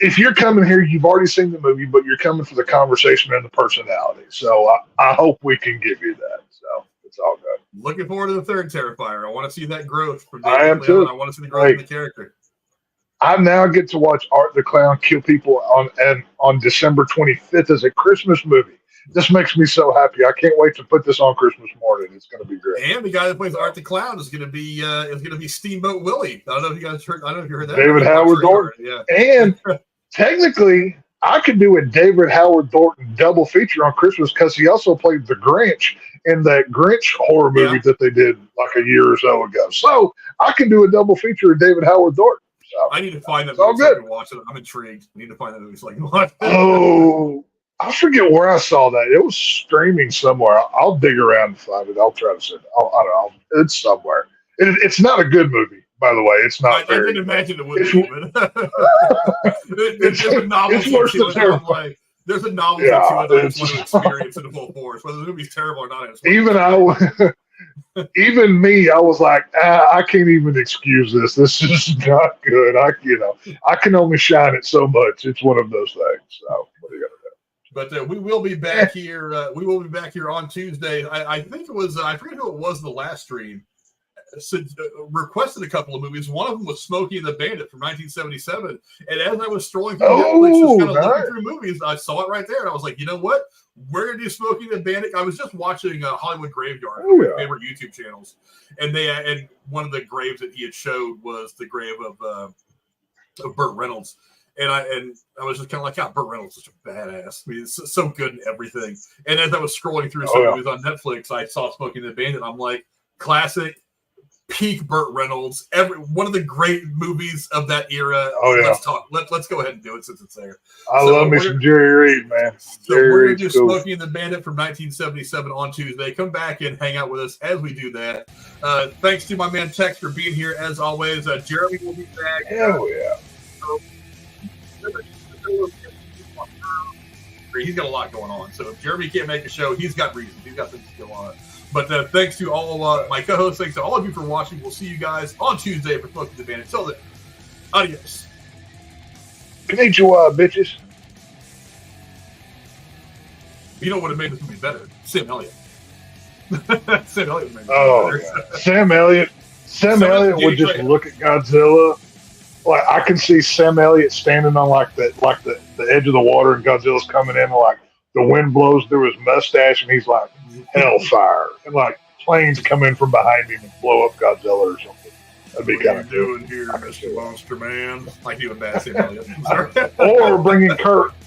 If you're coming here, you've already seen the movie, but you're coming for the conversation and the personality. So I hope we can give you that. So it's all good. Looking forward to the third Terrifier. I want to see that growth from David I am too. I want to see the growth of the character. I now get to watch Art the Clown kill people on December 25th as a Christmas movie. This makes me so happy. I can't wait to put this on Christmas morning. It's going to be great. And the guy that plays Art the Clown is going to be Steamboat Willie. I don't know if you guys heard. I don't know if you heard that. David Howard Thornton. Yeah. And technically, I could do a David Howard Thornton double feature on Christmas because he also played the Grinch in that Grinch horror movie that they did like a year or so ago. So I can do a double feature of David Howard Thornton. So, I need to find that movie so I can watch it. I'm intrigued. I need to find that movie so I can watch it. Oh, I forget where I saw that. It was streaming somewhere. I'll dig around and find it. I'll try to send it. I don't know. It's somewhere. It's not a good movie, by the way. It's not. I didn't imagine it would be. There's a novelty to it. Like, there's a novelty to it. I just want to experience it in full force. Whether the movie's terrible or not. Even me, I was like, I can't even excuse this. This is not good. I can only shine it so much. It's one of those things. So what are you gonna do? But we will be back here. We will be back here on Tuesday. I think it was. I forget who it was. The last stream. requested a couple of movies. One of them was Smokey and the Bandit from 1977. And as I was strolling through Netflix, just kind of looking through movies, I saw it right there. And I was like, you know what? We're going to do Smokey and the Bandit. I was just watching Hollywood Graveyard, one of my favorite YouTube channels. And and one of the graves that he had showed was the grave of Burt Reynolds. And I was just kind of like, God, Burt Reynolds is such a badass. I mean, it's so good in everything. And as I was scrolling through some movies on Netflix, I saw Smokey and the Bandit. I'm like, classic, peak Burt Reynolds. One of the great movies of that era. Let's talk. Let's go ahead and do it since it's there. I love me some Jerry Reed, man. So we're going to do Smokey and the Bandit from 1977 on Tuesday. Come back and hang out with us as we do that. Thanks to my man Tex for being here as always. Jeremy will be back. Hell yeah. He's got a lot going on. So if Jeremy can't make a show, he's got reasons. He's got things to go on. But thanks to all my co-hosts. Thanks to all of you for watching. We'll see you guys on Tuesday for Smoking the Bandit. Until then, adios. Can eat you bitches. You know what have made this movie better? Sam Elliott. Sam Elliott made it better. Yeah. Sam Elliott would just look at Godzilla. Like I can see Sam Elliott standing on the edge of the water, and Godzilla's coming in, and like the wind blows through his mustache, and he's like hellfire, and like planes come in from behind him and blow up Godzilla or something. That'd be kind of doing here, Mr. Monster Man. Like doing bad Sam Elliott. Or bringing Kurt